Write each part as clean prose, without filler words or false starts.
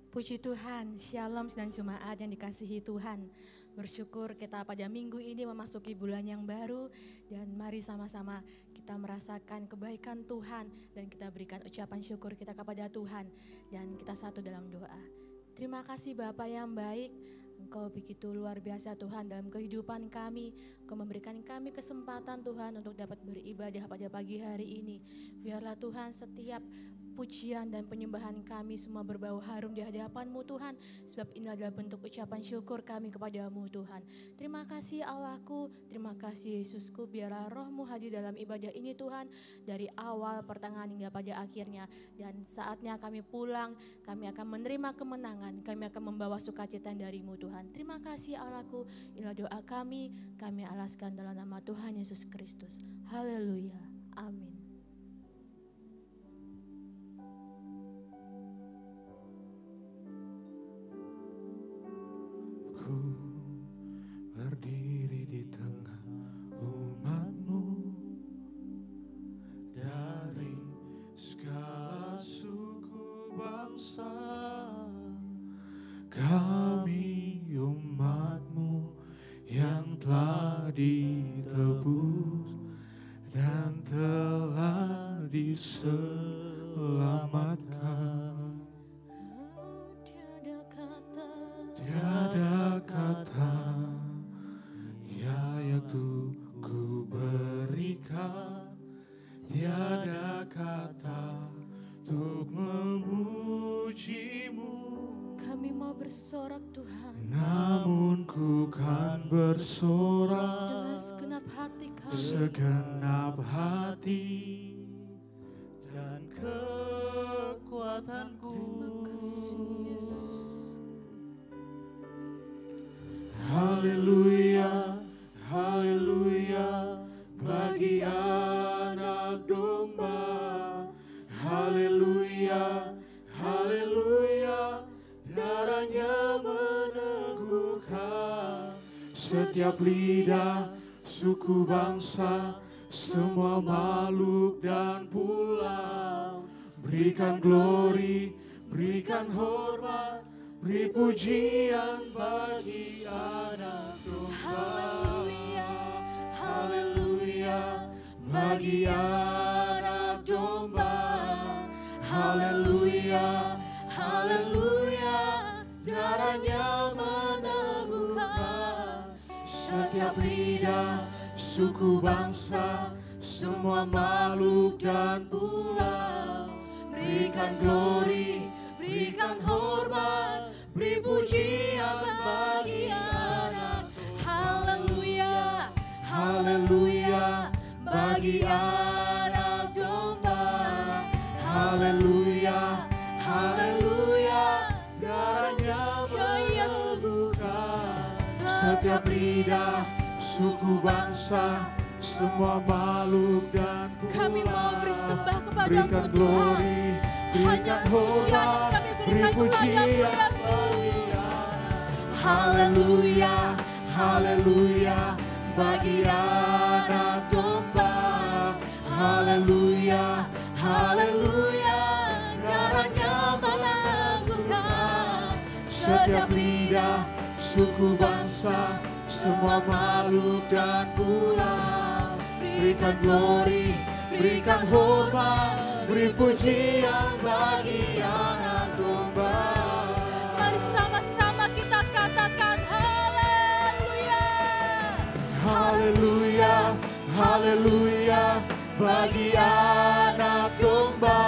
Puji Tuhan, Shalom dan Jemaat yang dikasihi Tuhan. Bersyukur kita pada minggu ini memasuki bulan yang baru. Dan mari sama-sama kita merasakan kebaikan Tuhan. Dan kita berikan ucapan syukur kita kepada Tuhan. Dan kita satu dalam doa. Terima kasih Bapa yang baik, Engkau begitu luar biasa Tuhan dalam kehidupan kami. Engkau memberikan kami kesempatan Tuhan untuk dapat beribadah pada pagi hari ini. Biarlah Tuhan setiap pujian dan penyembahan kami semua berbau harum di hadapan-Mu Tuhan. Sebab ini adalah bentuk ucapan syukur kami kepada-Mu Tuhan. Terima kasih Allahku, terima kasih Yesusku. Biarlah Roh-Mu hadir dalam ibadah ini Tuhan. Dari awal, pertengahan hingga pada akhirnya. Dan saatnya kami pulang, kami akan menerima kemenangan. Kami akan membawa sukacita dari-Mu Tuhan. Terima kasih Allahku, inilah doa kami alaskan dalam nama Tuhan Yesus Kristus. Haleluya, amin. Berdiri di tengah umat-Mu, dari segala suku bangsa. Kami umat-Mu yang telah ditebus dan telah diselamatkan. Tiada kata yang ku berikan, tiada kata untuk memuji-Mu. Kami mau bersorak Tuhan, namun ku kan bersorak dengan segenap hati kami, segenap hati dan kekuatanku. Terima kasih Yesus. Haleluya, haleluya, bagi anak domba. Haleluya, haleluya, darahnya meneguhkan setiap lidah, suku bangsa, semua makhluk dan pulau. Berikan glory, berikan hormat, beri pujian bagi anak domba. Haleluya, Haleluya, bagi anak domba. Haleluya, haleluya, darahnya meneguhkan setiap lidah, suku bangsa, semua makhluk dan pulau. Berikan glory, berikan hormat, beri pujian bagi anak. haleluya, Haleluya, bagi anak domba. Haleluya, haleluya, darahnya meneguhkan setiap lidah, suku bangsa, semua makhluk dan pulau. Kami mau beri sembah kepadamu Berikan Tuhan. glory, berikan hormat, beri pujian bagi haleluya, haleluya, bagi anak domba. Haleluya, haleluya, darahnya meneguhkan setiap lidah, suku bangsa, semua makhluk dan pulau. Berikan glory, berikan hormat, beri pujian bagi anak domba. Mari sama-sama kita katakan haleluya. Haleluya, haleluya, bagi anak domba.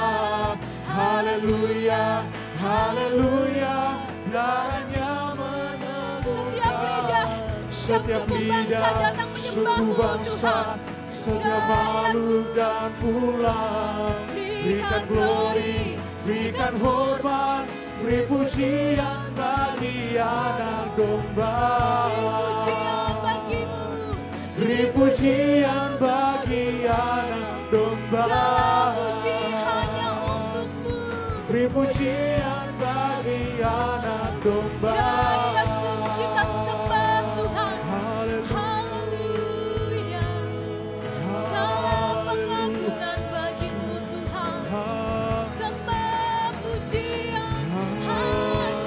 Haleluya, haleluya, darahnya meneguhkan setiap lidah, suku bangsa, setiap makhluk dan pulau. Berikan glory, berikan hormat, beri pujian bagi anak domba. Beri pujian bagi anak domba. Segala puji hanya untukmu. Beri pujian bagi anak domba. Ya Yesus, kita sembah Tuhan. Haleluya. Segala pengagungan bagimu Tuhan. Sembah pujian hanya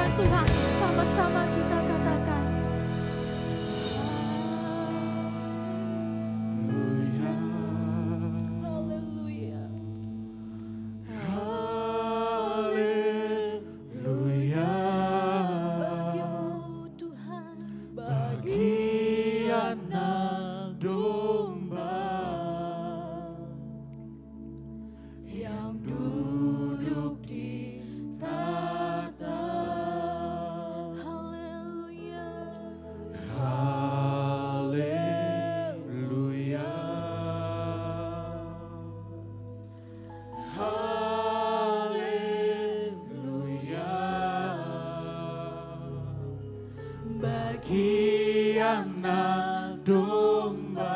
kemuliaan Tuhan. Sama-sama kita katakan. Haleluya. Haleluya. Bagimu Tuhan, Bagi anak domba yang duduk di tahta. haleluya. Haleluya. Haleluya. Bagi anak domba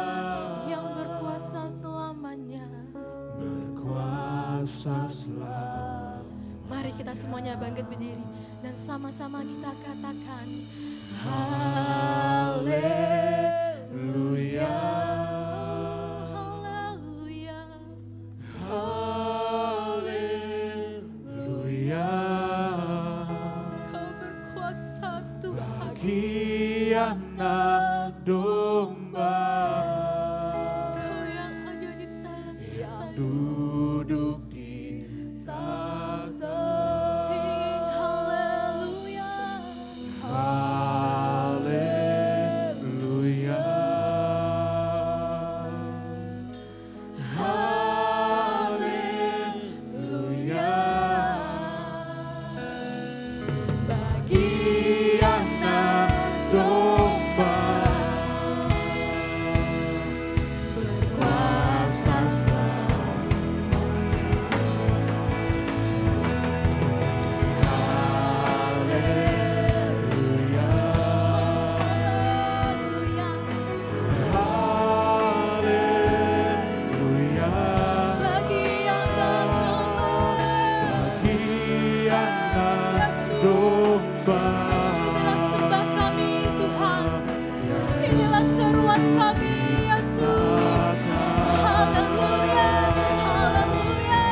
Yang berkuasa selamanya. berkuasa selamanya. Mari kita semuanya bangkit berdiri dan sama-sama kita katakan. Haleluya. Haleluya. Haleluya. Kau berkuasa Tuhan. Bagi anak domba Kau yang ada di tahta. duduk di tahta. Sing haleluya. Haleluya. Haleluya. Bagi anak domba berkuasa Haleluya. Haleluya. Bagi anak domba. Bagi anak domba Inilah sembah kami Tuhan. Inilah seruan kami Yesus. Haleluya. Haleluya. Haleluya.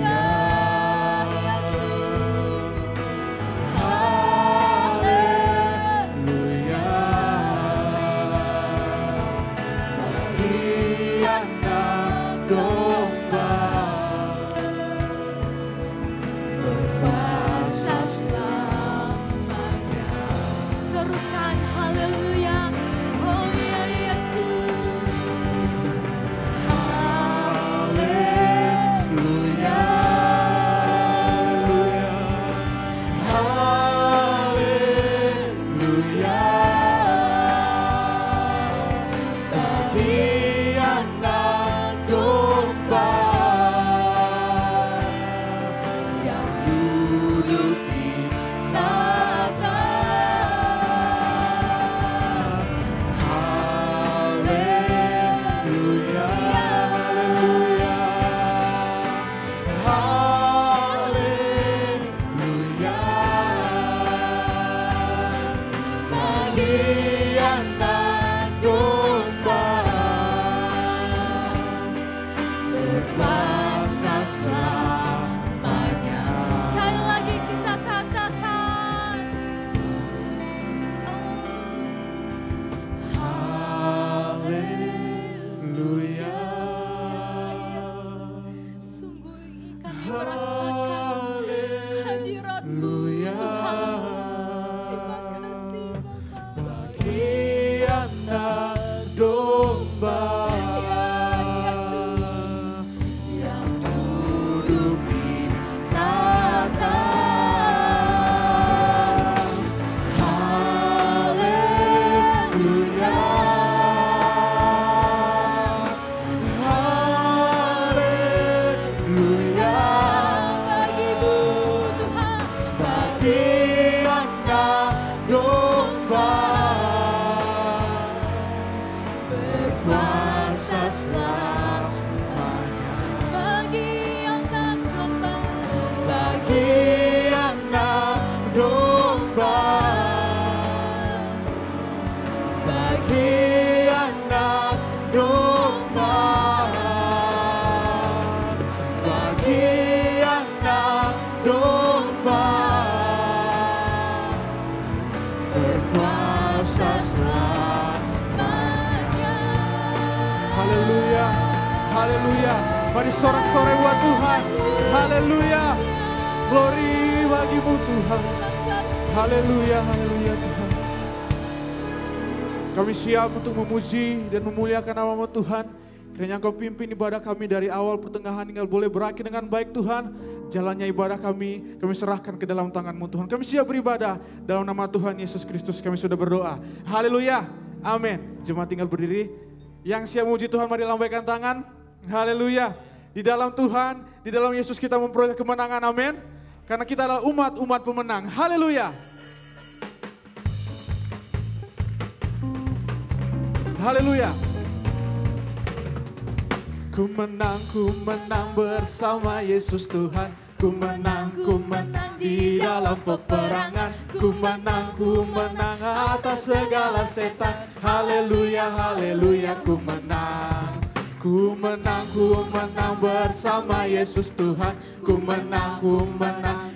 Ya Yesus. Haleluya. Bagi anak domba berkuasa selamanya. Serukan haleluya. Oh ya Yesus. Haleluya. Haleluya. Bagi anak domba yang duduk di tahta. Haleluya. Haleluya. Haleluya. Bagi anak domba berkuasa selamanya. Sekali lagi kita katakan. Mari sorak-sorai buat Tuhan. Haleluya. Glory bagimu Tuhan. Haleluya, haleluya Tuhan. Kami siap untuk memuji dan memuliakan nama-Mu Tuhan. Kiranya Engkau pimpin ibadah kami dari awal pertengahan hingga boleh berakhir dengan baik Tuhan. Jalannya ibadah kami serahkan ke dalam tangan-Mu Tuhan. Kami siap beribadah dalam nama Tuhan Yesus Kristus kami sudah berdoa. Haleluya, amin. Jemaat tinggal berdiri. Yang siap memuji Tuhan mari lambaikan tangan. Haleluya. Di dalam Tuhan, di dalam Yesus kita memperoleh kemenangan, amin. Karena kita adalah umat pemenang. Haleluya. Haleluya. Ku menang bersama Yesus Tuhan. Ku menang di dalam peperangan. Ku menang atas segala setan. Haleluya, haleluya, ku menang. Ku menang bersama Yesus Tuhan. Ku menang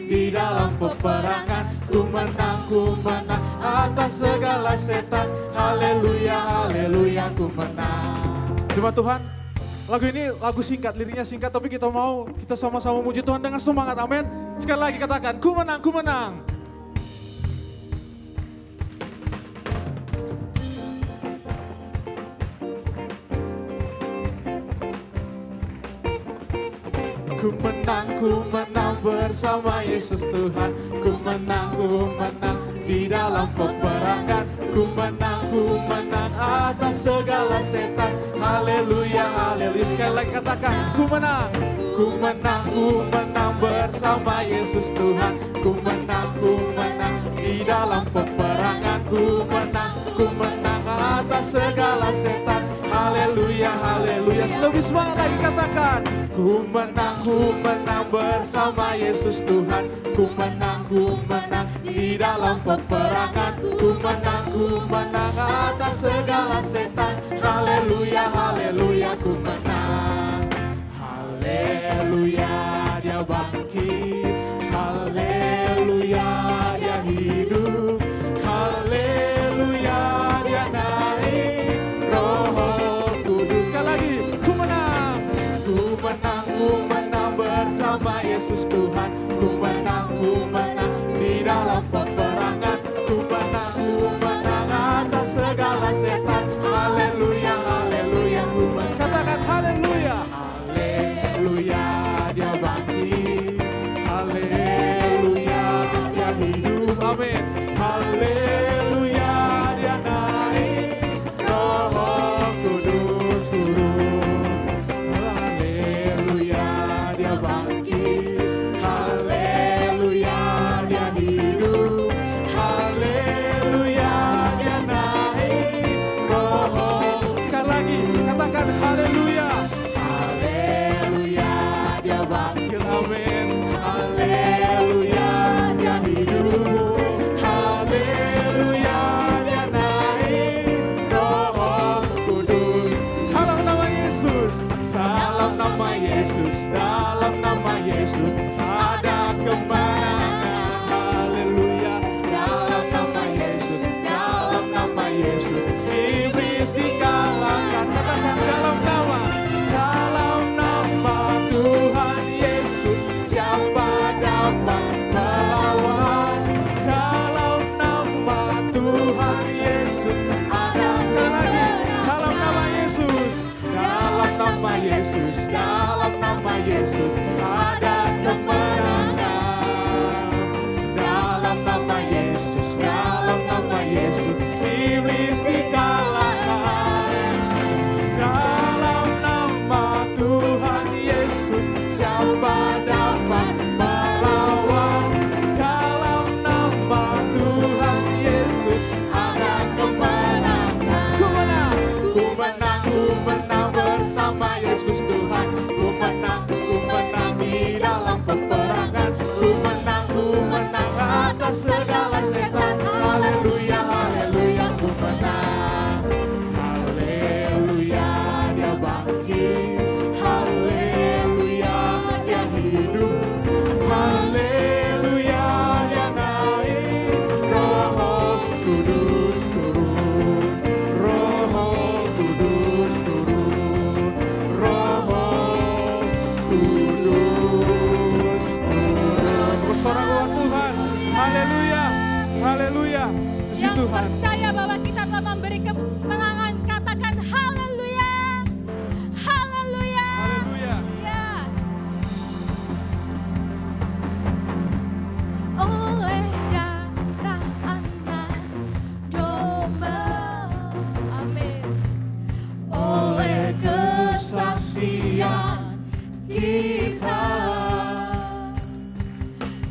di dalam peperangan. Ku menang atas segala setan. Haleluya, haleluya, ku menang. Jemaat Tuhan, lagu ini lagu singkat, liriknya singkat, tapi kita sama-sama muji Tuhan dengan semangat, amin. Sekali lagi katakan, ku menang, ku menang. Ku menang bersama Yesus Tuhan. Ku menang di dalam peperangan. Ku menang atas segala setan. Haleluya, haleluya. Sekali lagi katakan, ku menang bersama Yesus Tuhan. Ku menang di dalam peperangan. Ku menang atas segala setan. Haleluya, haleluya. Lebih semangat lagi katakan, ku menang bersama Yesus Tuhan. Ku menang di dalam peperangan. Ku menang atas segala setan. Haleluya, haleluya, ku menang. Haleluya, dia bangkit. Haleluya, dia hidup. Haleluya, dia naik. Roh Kudus. Sekali lagi, ku menang bersama Yesus Tuhan. Ku menang di dalam peperangan. Ku menang atas segala setan. Haleluya, haleluya, ku menang. Katakan haleluya. Haleluya, dia bangkit. Haleluya, dia hidup. Amin. Haleluya, dia naik. Roh Kudus turun. Haleluya, dia bangkit. Haleluya, dia hidup. Haleluya, dia naik. Roh. Sekali lagi katakan haleluya. Haleluya, dia bangkit. Amin. Haleluya, dia hidup. Haleluya, dia naik. Roh Kudus. Dalam nama Yesus. Dalam nama Yesus. Dalam nama Yesus. Ada kemenangan. Haleluya. Dalam nama Yesus. Dalam nama Yesus. Iblis dikalahkan. Katakan dalam nama. Dalam nama Tuhan Yesus. Siapa dapat melawan? Dalam nama Tuhan Yesus. Ada sekali lagi. Dalam nama Yesus. Dalam nama Yesus. Dalam nama Yesus. Ada kemenangan. Dalam nama Yesus. Dalam nama Yesus. Iblis dikalahkan. Dalam nama Tuhan Yesus. Siapa dapat melawan? Haleluya. Puji Yang Tuhan. percaya bahwa kita telah memberi kemenangan, katakan haleluya. Haleluya. Haleluya. Ya. Oleh darah anak domba. Amin. Oleh kesaksian kita,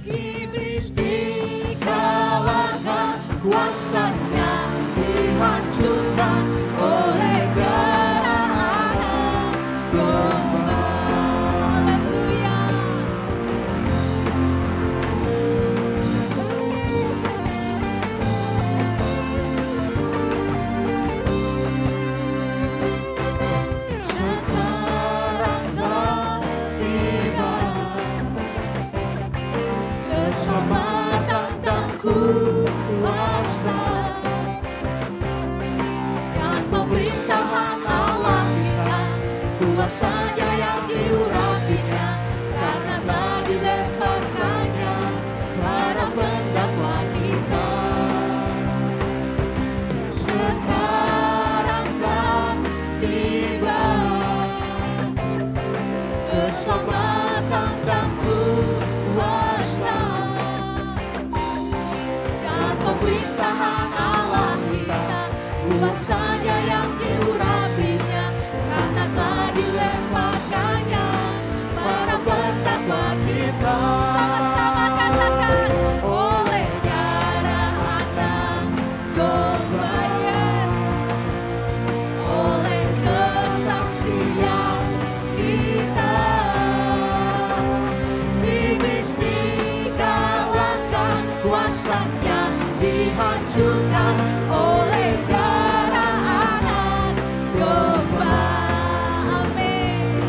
iblis dikalahkan, kuasanya dihancurkan oleh darah anak domba. Haleluya. Sekarang telah tiba keselamatan dan kuasa dan pemerintahan Allah kita, kuasanya yang diurapinya, karena telah dilemparkannya para pendakwa kita. Sekarang telah tiba keselamatan dan kuasa dan pemerintahan Allah kita, kuasanya yang diurapinya, karena telah dilemparkannya para pendakwa kita. Sama-sama katakan, oleh darah anak domba, yes. Oleh kesaksian kita, iblis dikalahkan, kuasanya dihancurkan oleh darah anak domba. Amin.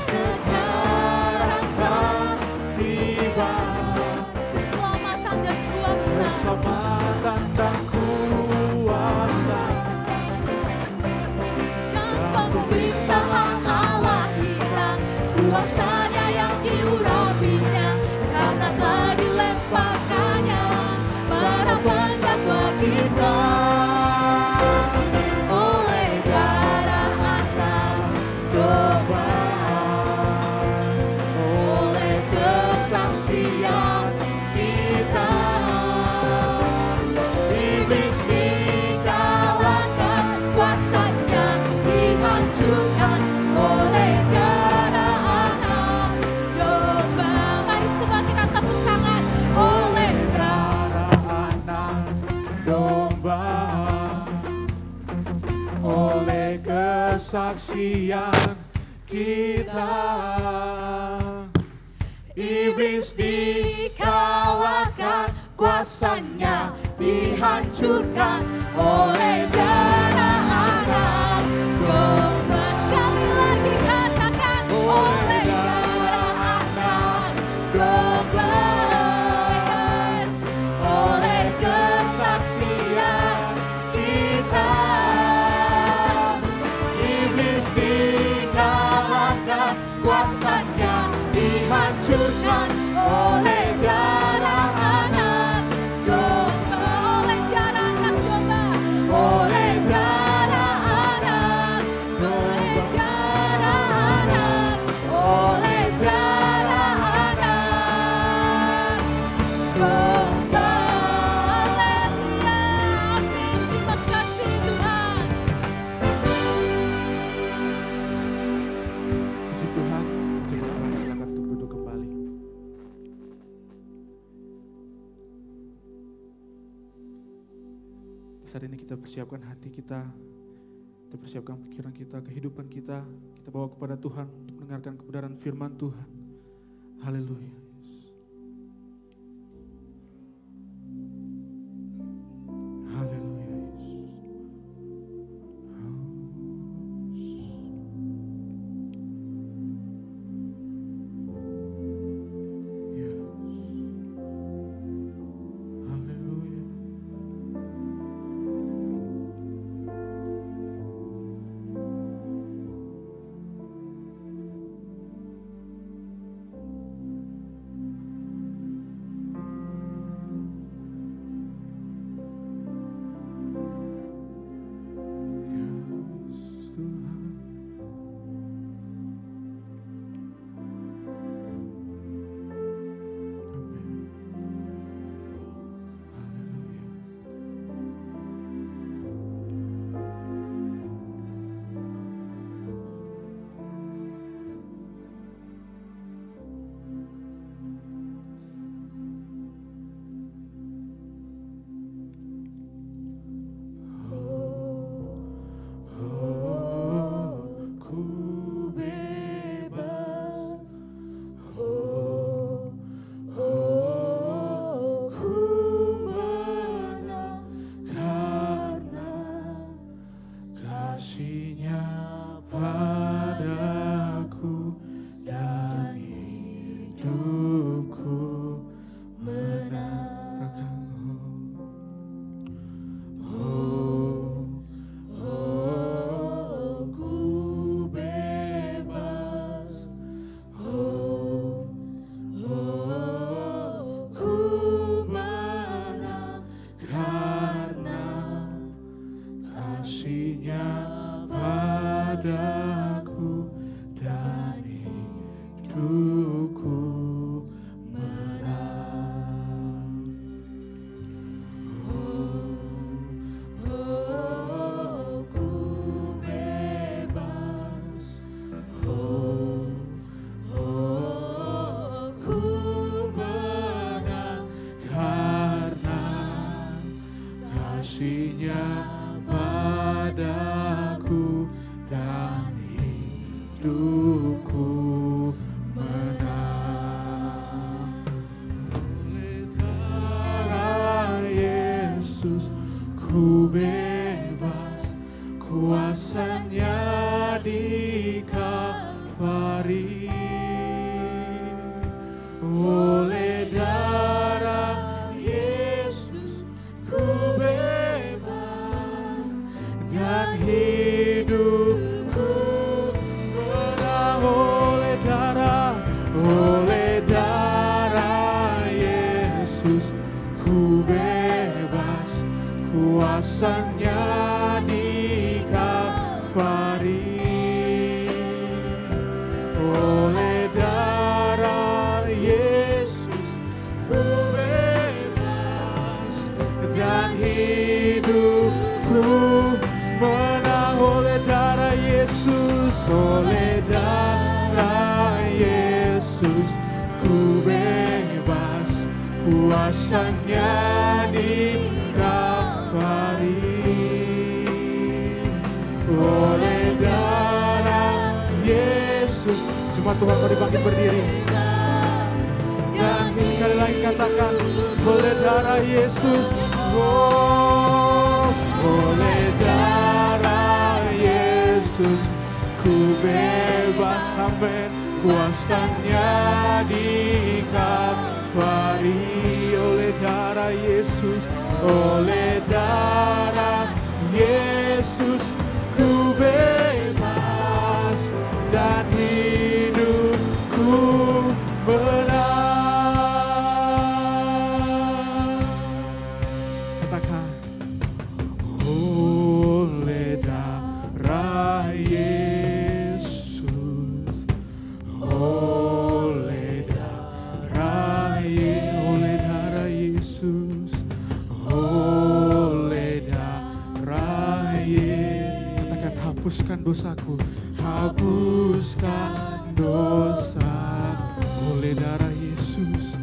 Sekarang telah tiba keselamatan dan kuasa, Keselamatan dan kuasa dan pemerintahan Allah kita, kuasanya yang diurapinya, karena telah dilemparkannya para pendakwa kita. Oleh darah anak domba, oleh kesaksian kita, iblis dikalahkan, kuasanya dihancurkan oleh darah anak domba. Mari semua kita tepuk tangan. Oleh darah anak domba, oleh kesaksian kita, iblis dikalahkan, kuasanya dihancurkan oleh darah anak domba. Sekali lagi katakan, oleh darah anak domba, yes. Oleh kesaksian kita, iblis dikalahkan, kuasanya dihancurkan oleh darah anak domba. Oleh darah anak domba, oleh darah anak, oleh darah anak, oleh darah anak domba. Haleluya, amin. Terima kasih Tuhan. Puji Tuhan. Jemaat Tuhan, silakan untuk duduk kembali. Saat ini kita persiapkan hati kita persiapkan pikiran kita, kehidupan kita bawa kepada Tuhan untuk mendengarkan kebenaran firman Tuhan. Haleluya. Haleluya. kasih-Nya padaku dan hidupku menang. Oh, ku bebas. Ku menang karena kasih-Nya padaku dan hidupku menang. Oleh darah Yesus ku bebas, kuasa-Nya di Kalvari. Oleh darah Yesus ku bebas dan hidupku menang. Oleh darah Yesus ku bebas, kuasa-Nya di Kalvari. Oleh darah Yesus ku bebas dan hidupku menang. Oleh darah Yesus, oleh darah Yesus ku bebas, kuasa-Nya di Kalvari. Oleh darah Yesus, cuma Tuhan mau dibangkit berdiri. Dan sekali lagi katakan, oleh darah Yesus, oh, oleh darah Yesus ku bebas, amin, kuasa-Nya di Kalvari. Oleh darah Yesus, oleh darah Yesus ku bebas dan hidupku menang. Katakan, oleh darah Yesus, oleh darah Yesus, oleh darah Yesus. Katakan, hapuskan dosaku, hapuskan dosa. Oleh darah Yesus,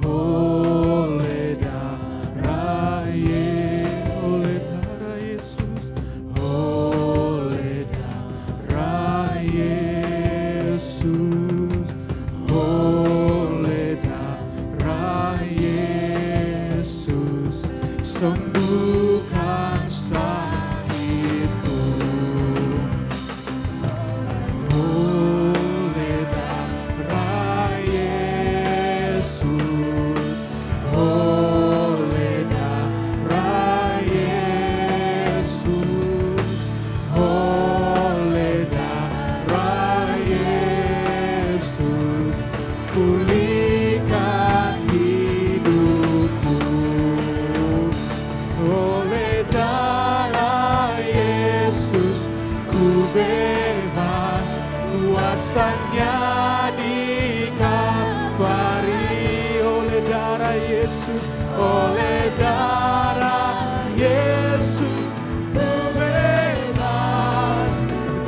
oleh darah Yesus, oleh darah Yesus, oleh darah Yesus, oleh darah Yesus, sembuhkan sakitku. Oleh darah Yesus, oleh darah Yesus, oleh darah Yesus, pulihkan hidupku. Oleh darah Yesus ku bebas, kuasa-Nya di Kalvari. Oleh darah Yesus, oleh darah Yesus ku bebas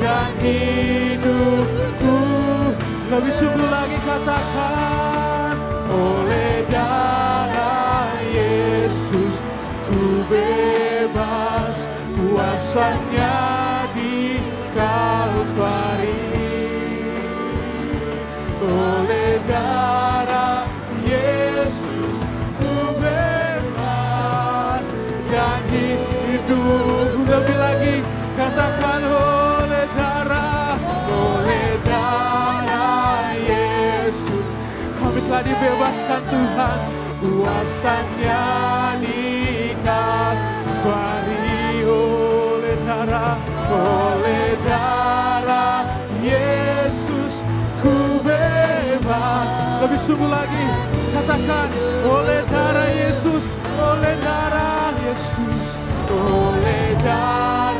dan hidupku. Lebih sungguh lagi katakan, oleh darah Yesus ku bebas, kuasa-Nya di Kalvari. Oleh darah Yesus ku bebas dan hidup. Lebih lagi katakan, oleh darah Yesus kami telah dibebaskan Tuhan, kuasa-Nya di Kalvari. Oleh darah Yesus ku bebas. Lebih sungguh lagi katakan, oleh darah Yesus, oleh darah Yesus, oleh darah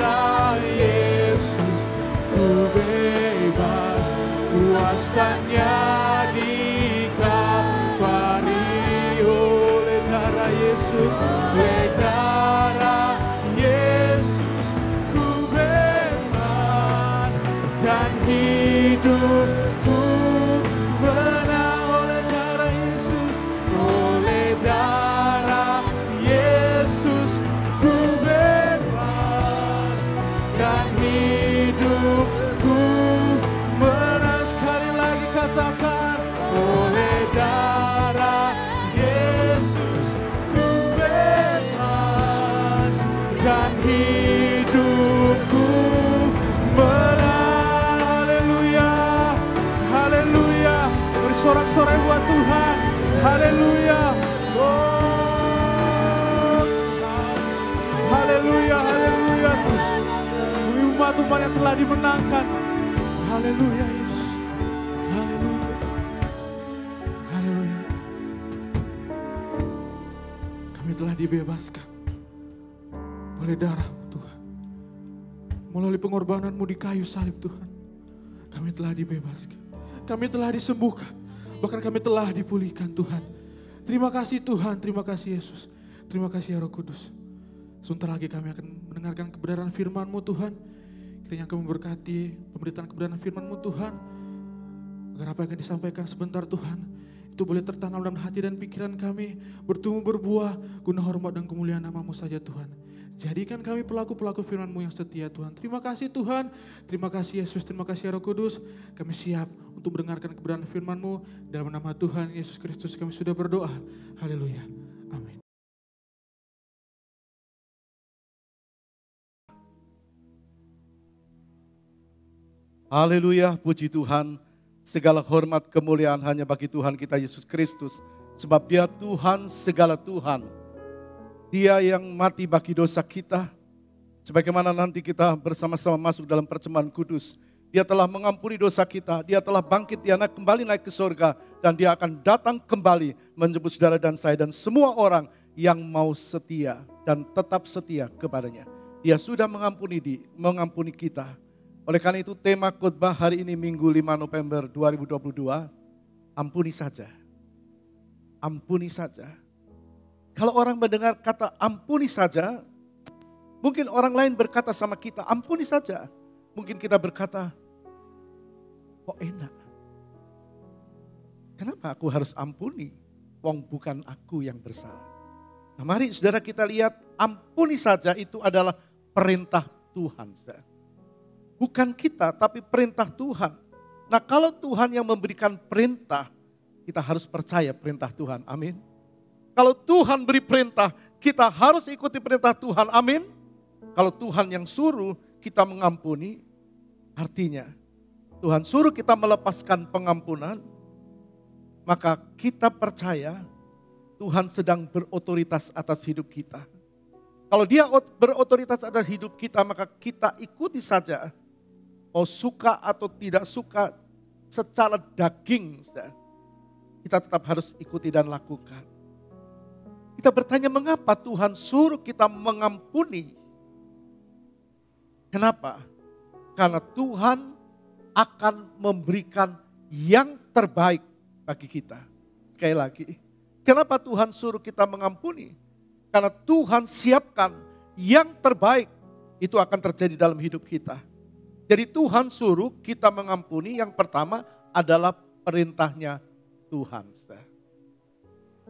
hidupku menang. Haleluya, haleluya. Bersorak-sorai buat Tuhan. Haleluya. Oh, haleluya, haleluya. Umat-umat yang telah dimenangkan. Haleluya Yesus. Haleluya. Haleluya. Kami telah dibebaskan oleh darah-Mu Tuhan. Melalui pengorbanan-Mu di kayu salib Tuhan. Kami telah dibebaskan. Kami telah disembuhkan. Bahkan kami telah dipulihkan Tuhan. Terima kasih Tuhan. Terima kasih Yesus. Terima kasih ya Roh Kudus. Sebentar lagi kami akan mendengarkan kebenaran firman-Mu Tuhan. Kiranya Kau memberkati pemberitaan kebenaran firman-Mu Tuhan. Agar apa yang akan disampaikan sebentar Tuhan, itu boleh tertanam dalam hati dan pikiran kami, bertumbuh berbuah, guna hormat dan kemuliaan nama-Mu saja Tuhan. Jadikan kami pelaku-pelaku firman-Mu yang setia Tuhan. Terima kasih Tuhan, terima kasih Yesus, terima kasih Roh Kudus. Kami siap untuk mendengarkan kebenaran firman-Mu. Dalam nama Tuhan Yesus Kristus kami sudah berdoa. Haleluya. Amin. Haleluya, puji Tuhan. Segala hormat kemuliaan hanya bagi Tuhan kita Yesus Kristus. Sebab Dia Tuhan segala Tuhan. Dia yang mati bagi dosa kita. Sebagaimana nanti kita bersama-sama masuk dalam perjamuan kudus. Dia telah mengampuni dosa kita. Dia telah bangkit, Dia kembali naik ke surga. Dan Dia akan datang kembali menjemput saudara dan saya dan semua orang yang mau setia dan tetap setia kepadanya. Dia sudah mengampuni kita. Oleh karena itu tema khotbah hari ini Minggu 5 November 2022, ampuni saja. Ampuni saja. Kalau orang mendengar kata ampuni saja, mungkin orang lain berkata sama kita, ampuni saja. Mungkin kita berkata, kok enak. Kenapa aku harus ampuni? Wong bukan aku yang bersalah. Nah mari saudara kita lihat, ampuni saja itu adalah perintah Tuhan. Bukan kita, tapi perintah Tuhan. Nah kalau Tuhan yang memberikan perintah, kita harus percaya perintah Tuhan. Amin. Kalau Tuhan beri perintah, kita harus ikuti perintah Tuhan. Amin. Kalau Tuhan yang suruh kita mengampuni, artinya Tuhan suruh kita melepaskan pengampunan, maka kita percaya Tuhan sedang berotoritas atas hidup kita. Kalau Dia berotoritas atas hidup kita, maka kita ikuti saja. Mau suka atau tidak suka secara daging, kita tetap harus ikuti dan lakukan. Kita bertanya mengapa Tuhan suruh kita mengampuni? Kenapa? Karena Tuhan akan memberikan yang terbaik bagi kita. Sekali lagi, kenapa Tuhan suruh kita mengampuni? Karena Tuhan siapkan yang terbaik itu akan terjadi dalam hidup kita. Jadi Tuhan suruh kita mengampuni, yang pertama adalah perintahnya Tuhan.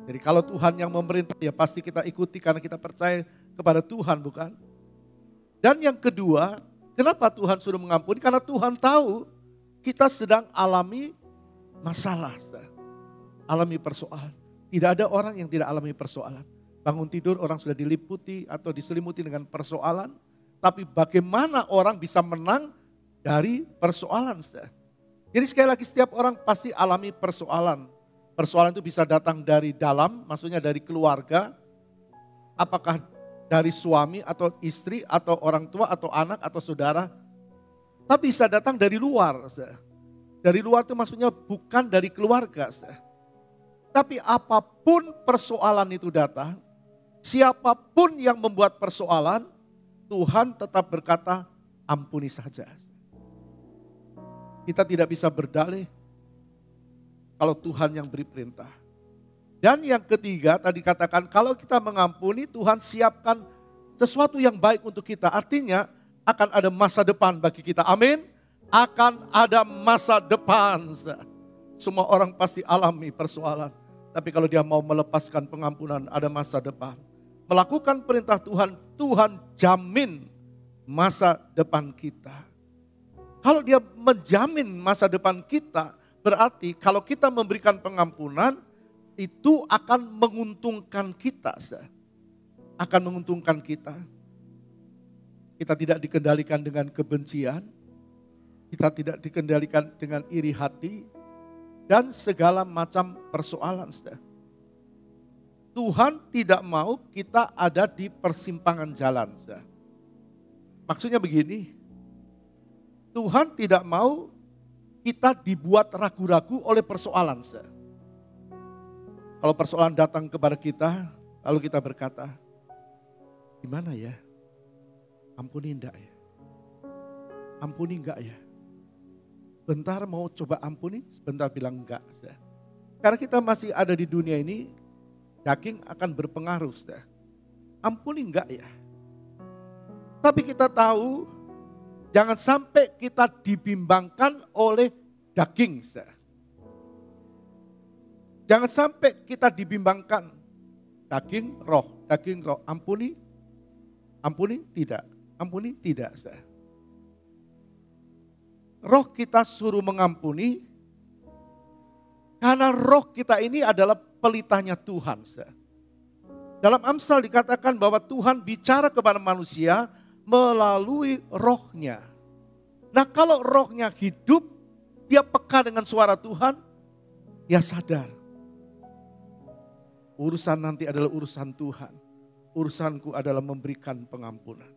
Jadi kalau Tuhan yang memerintah, ya pasti kita ikuti karena kita percaya kepada Tuhan, bukan? Dan yang kedua, kenapa Tuhan suruh mengampuni? Karena Tuhan tahu kita sedang alami masalah, alami persoalan. Tidak ada orang yang tidak alami persoalan. Bangun tidur orang sudah diliputi atau diselimuti dengan persoalan. Tapi bagaimana orang bisa menang dari persoalan. Jadi sekali lagi setiap orang pasti alami persoalan. Persoalan itu bisa datang dari dalam, maksudnya dari keluarga. Apakah dari suami atau istri atau orang tua atau anak atau saudara. Tapi bisa datang dari luar. Dari luar itu maksudnya bukan dari keluarga. Tapi apapun persoalan itu datang, siapapun yang membuat persoalan, Tuhan tetap berkata, ampuni saja. Kita tidak bisa berdalih kalau Tuhan yang beri perintah. Dan yang ketiga tadi katakan kalau kita mengampuni Tuhan siapkan sesuatu yang baik untuk kita. Artinya akan ada masa depan bagi kita. Amin. Akan ada masa depan. Semua orang pasti alami persoalan. Tapi kalau dia mau melepaskan pengampunan ada masa depan. Melakukan perintah Tuhan, Tuhan jamin masa depan kita. Kalau Dia menjamin masa depan kita, berarti kalau kita memberikan pengampunan, itu akan menguntungkan kita. Akan menguntungkan kita. Kita tidak dikendalikan dengan kebencian, kita tidak dikendalikan dengan iri hati, dan segala macam persoalan. Tuhan tidak mau kita ada di persimpangan jalan. Maksudnya begini, Tuhan tidak mau kita dibuat ragu-ragu oleh persoalan. Kalau persoalan datang kepada kita, lalu kita berkata, gimana ya? Ampuni enggak ya? Ampuni enggak ya? Sebentar mau coba ampuni, sebentar bilang enggak. Karena kita masih ada di dunia ini, daging akan berpengaruh. Ampuni enggak ya? Tapi kita tahu, jangan sampai kita dibimbangkan oleh daging. Jangan sampai kita dibimbangkan daging roh. Ampuni, ampuni tidak, ampuni tidak. Roh kita suruh mengampuni, karena roh kita ini adalah pelitanya Tuhan. Dalam Amsal dikatakan bahwa Tuhan bicara kepada manusia melalui rohnya. Nah kalau rohnya hidup, dia peka dengan suara Tuhan, dia sadar. Urusan nanti adalah urusan Tuhan. Urusanku adalah memberikan pengampunan.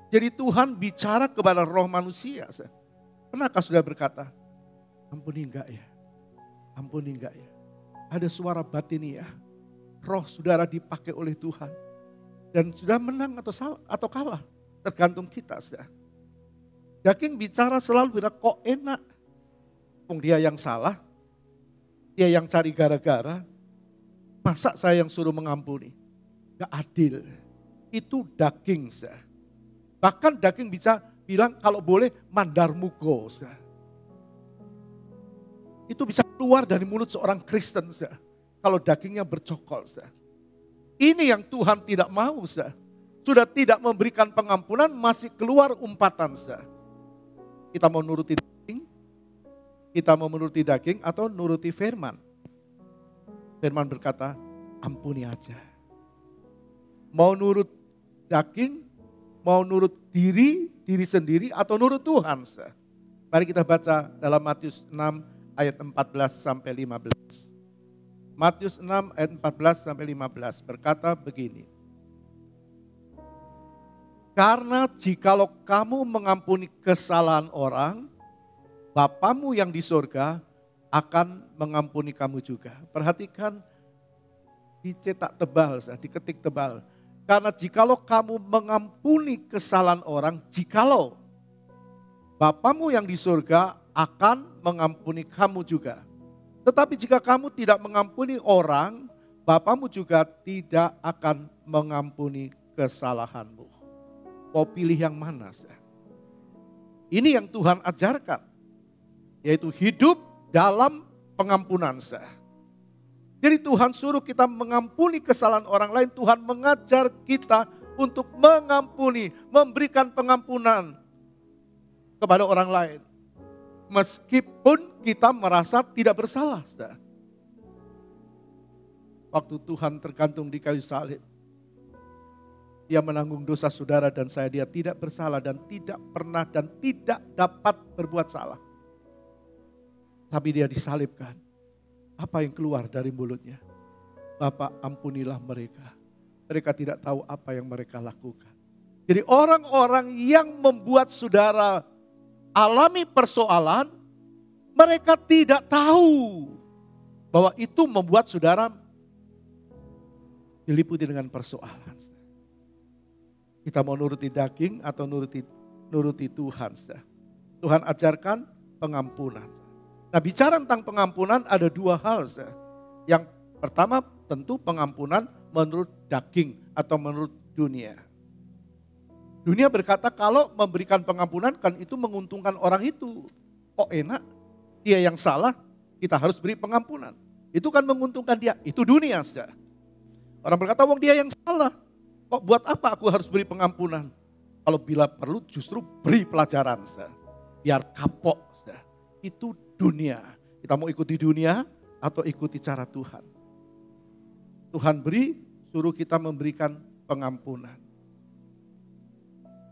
Jadi Tuhan bicara kepada roh manusia. Pernahkah sudah berkata, ampuni enggak ya? Ampuni enggak ya? Ada suara batiniah, roh saudara dipakai oleh Tuhan. Dan sudah menang atau kalah, tergantung kita. Daging bicara selalu bilang, kok enak. Dia yang salah, dia yang cari gara-gara. Masa saya yang suruh mengampuni? Gak adil. Itu daging. Bahkan daging bisa bilang kalau boleh mandar mugo. Itu bisa keluar dari mulut seorang Kristen. Kalau dagingnya bercokol. Ini yang Tuhan tidak mau. Sudah tidak memberikan pengampunan, masih keluar umpatan. Kita mau nuruti daging, kita mau menuruti daging atau nuruti firman. Firman berkata, ampuni aja. Mau nurut daging, mau nurut diri sendiri atau nurut Tuhan. Mari kita baca dalam Matius 6 ayat 14 sampai 15. Matius 6 ayat 14 sampai 15 berkata begini. Karena jikalau kamu mengampuni kesalahan orang, Bapamu yang di surga akan mengampuni kamu juga. Perhatikan, dicetak tebal, diketik tebal. Karena jikalau kamu mengampuni kesalahan orang, jikalau Bapamu yang di surga akan mengampuni kamu juga. Tetapi jika kamu tidak mengampuni orang, Bapamu juga tidak akan mengampuni kesalahanmu. Mau pilih yang mana? Ini yang Tuhan ajarkan, yaitu hidup dalam pengampunan. Jadi Tuhan suruh kita mengampuni kesalahan orang lain. Tuhan mengajar kita untuk mengampuni, memberikan pengampunan kepada orang lain. Meskipun kita merasa tidak bersalah. Waktu Tuhan tergantung di kayu salib, dia menanggung dosa saudara dan saya. Dia tidak bersalah dan tidak pernah dan tidak dapat berbuat salah. Tapi dia disalibkan. Apa yang keluar dari mulutnya? Bapa, ampunilah mereka. Mereka tidak tahu apa yang mereka lakukan. Jadi orang-orang yang membuat saudara alami persoalan, mereka tidak tahu bahwa itu membuat saudara diliputi dengan persoalan. Kita mau nuruti daging atau nuruti Tuhan. Tuhan ajarkan pengampunan. Nah, bicara tentang pengampunan ada dua hal. Yang pertama tentu pengampunan menurut daging atau menurut dunia. Dunia berkata kalau memberikan pengampunan kan itu menguntungkan orang itu. Kok enak, dia yang salah, kita harus beri pengampunan. Itu kan menguntungkan dia, itu dunia. Orang berkata, wong dia yang salah, kok buat apa aku harus beri pengampunan? Kalau bila perlu justru beri pelajaran, biar kapok. Itu dunia. Kita mau ikuti dunia atau ikuti cara Tuhan. Tuhan beri, suruh kita memberikan pengampunan.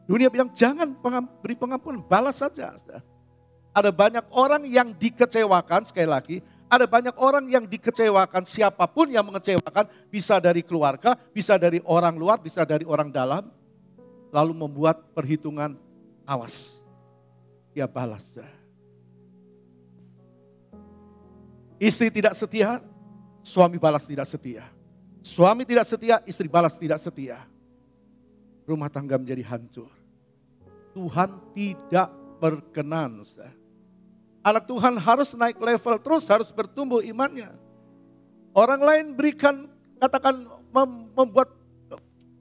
Dunia bilang jangan beri pengampunan, balas saja. Ada banyak orang yang dikecewakan, sekali lagi, ada banyak orang yang dikecewakan, siapapun yang mengecewakan, bisa dari keluarga, bisa dari orang luar, bisa dari orang dalam, lalu membuat perhitungan, awas, dia balas. Istri tidak setia, suami balas tidak setia. Suami tidak setia, istri balas tidak setia. Rumah tangga menjadi hancur. Tuhan tidak berkenan. Anak Tuhan harus naik level terus, harus bertumbuh imannya. Orang lain berikan, katakan membuat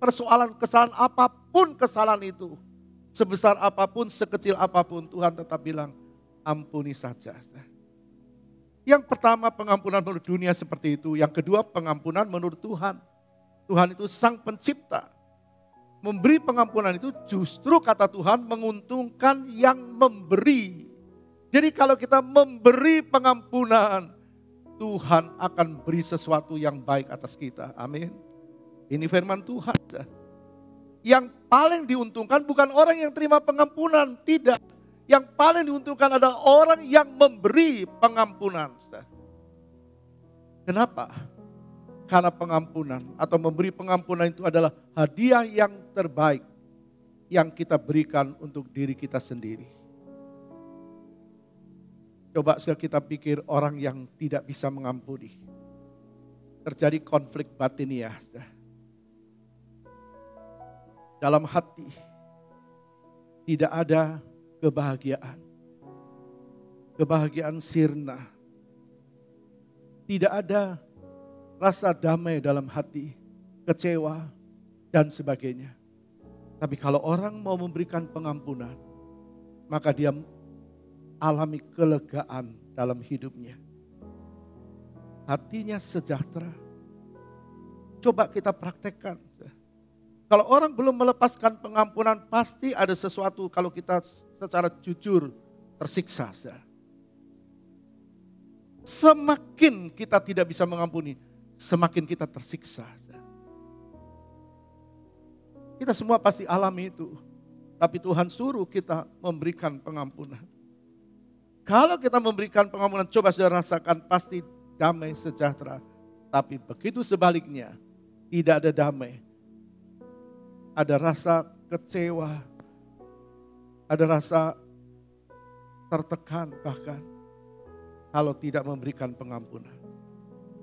persoalan, kesalahan apapun kesalahan itu. Sebesar apapun, sekecil apapun, Tuhan tetap bilang ampuni saja. Yang pertama pengampunan menurut dunia seperti itu. Yang kedua pengampunan menurut Tuhan. Tuhan itu sang pencipta. Memberi pengampunan itu justru kata Tuhan menguntungkan yang memberi. Jadi kalau kita memberi pengampunan, Tuhan akan beri sesuatu yang baik atas kita. Amin. Ini firman Tuhan. Yang paling diuntungkan bukan orang yang terima pengampunan, tidak. Yang paling diuntungkan adalah orang yang memberi pengampunan. Kenapa? Karena pengampunan atau memberi pengampunan itu adalah hadiah yang terbaik yang kita berikan untuk diri kita sendiri. Coba kita pikir orang yang tidak bisa mengampuni. Terjadi konflik batiniah. Dalam hati tidak ada kebahagiaan. Kebahagiaan sirna. Tidak ada rasa damai dalam hati, kecewa, dan sebagainya. Tapi kalau orang mau memberikan pengampunan, maka dia alami kelegaan dalam hidupnya. Hatinya sejahtera. Coba kita praktekkan. Kalau orang belum melepaskan pengampunan, pasti ada sesuatu kalau kita secara jujur tersiksa. Semakin kita tidak bisa mengampuni, semakin kita tersiksa. Kita semua pasti alami itu. Tapi Tuhan suruh kita memberikan pengampunan. Kalau kita memberikan pengampunan, coba saudara rasakan pasti damai sejahtera. Tapi begitu sebaliknya, tidak ada damai. Ada rasa kecewa. Ada rasa tertekan bahkan. Kalau tidak memberikan pengampunan.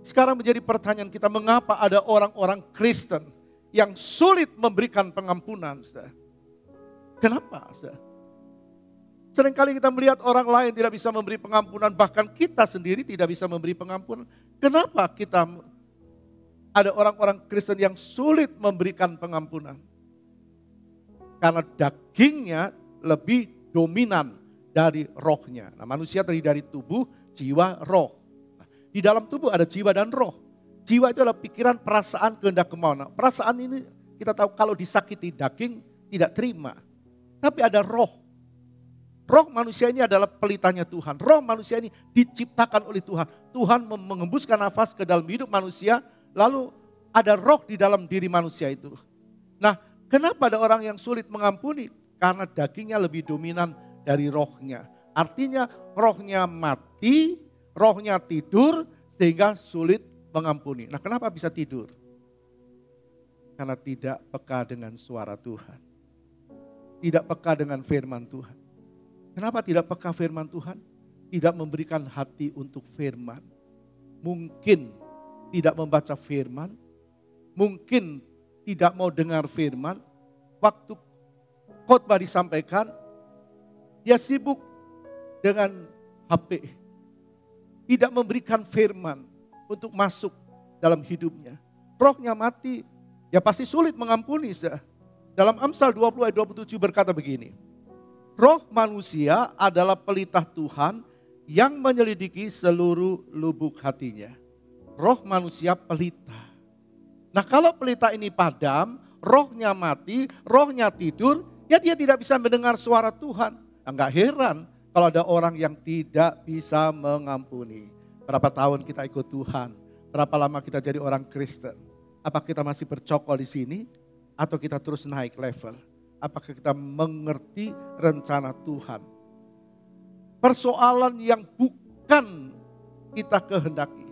Sekarang menjadi pertanyaan kita, mengapa ada orang-orang Kristen yang sulit memberikan pengampunan? Kenapa? Seringkali kita melihat orang lain tidak bisa memberi pengampunan, bahkan kita sendiri tidak bisa memberi pengampunan. Kenapa kita ada orang-orang Kristen yang sulit memberikan pengampunan? Karena dagingnya lebih dominan dari rohnya. Nah, manusia terdiri dari tubuh, jiwa, roh. Di dalam tubuh ada jiwa dan roh. Jiwa itu adalah pikiran, perasaan, kehendak, kemauan. Perasaan ini kita tahu kalau disakiti daging tidak terima. Tapi ada roh. Roh manusia ini adalah pelitanya Tuhan. Roh manusia ini diciptakan oleh Tuhan. Tuhan mengembuskan nafas ke dalam hidup manusia. Lalu ada roh di dalam diri manusia itu. Nah, kenapa ada orang yang sulit mengampuni? Karena dagingnya lebih dominan dari rohnya. Artinya rohnya mati, rohnya tidur sehingga sulit mengampuni. Nah, kenapa bisa tidur? Karena tidak peka dengan suara Tuhan. Tidak peka dengan firman Tuhan. Kenapa tidak peka firman Tuhan? Tidak memberikan hati untuk firman. Mungkin tidak membaca firman. Mungkin tidak mau dengar firman. Waktu khotbah disampaikan, dia sibuk dengan HP. Tidak memberikan firman untuk masuk dalam hidupnya. Rohnya mati, ya pasti sulit mengampuni. Dalam Amsal 20 ayat 27 berkata begini. Roh manusia adalah pelita Tuhan yang menyelidiki seluruh lubuk hatinya. Roh manusia pelita. Nah, kalau pelita ini padam, rohnya mati, rohnya tidur, ya dia tidak bisa mendengar suara Tuhan. Enggak heran kalau ada orang yang tidak bisa mengampuni. Berapa tahun kita ikut Tuhan? Berapa lama kita jadi orang Kristen? Apa kita masih bercokol di sini? Atau kita terus naik level? Apakah kita mengerti rencana Tuhan? Persoalan yang bukan kita kehendaki.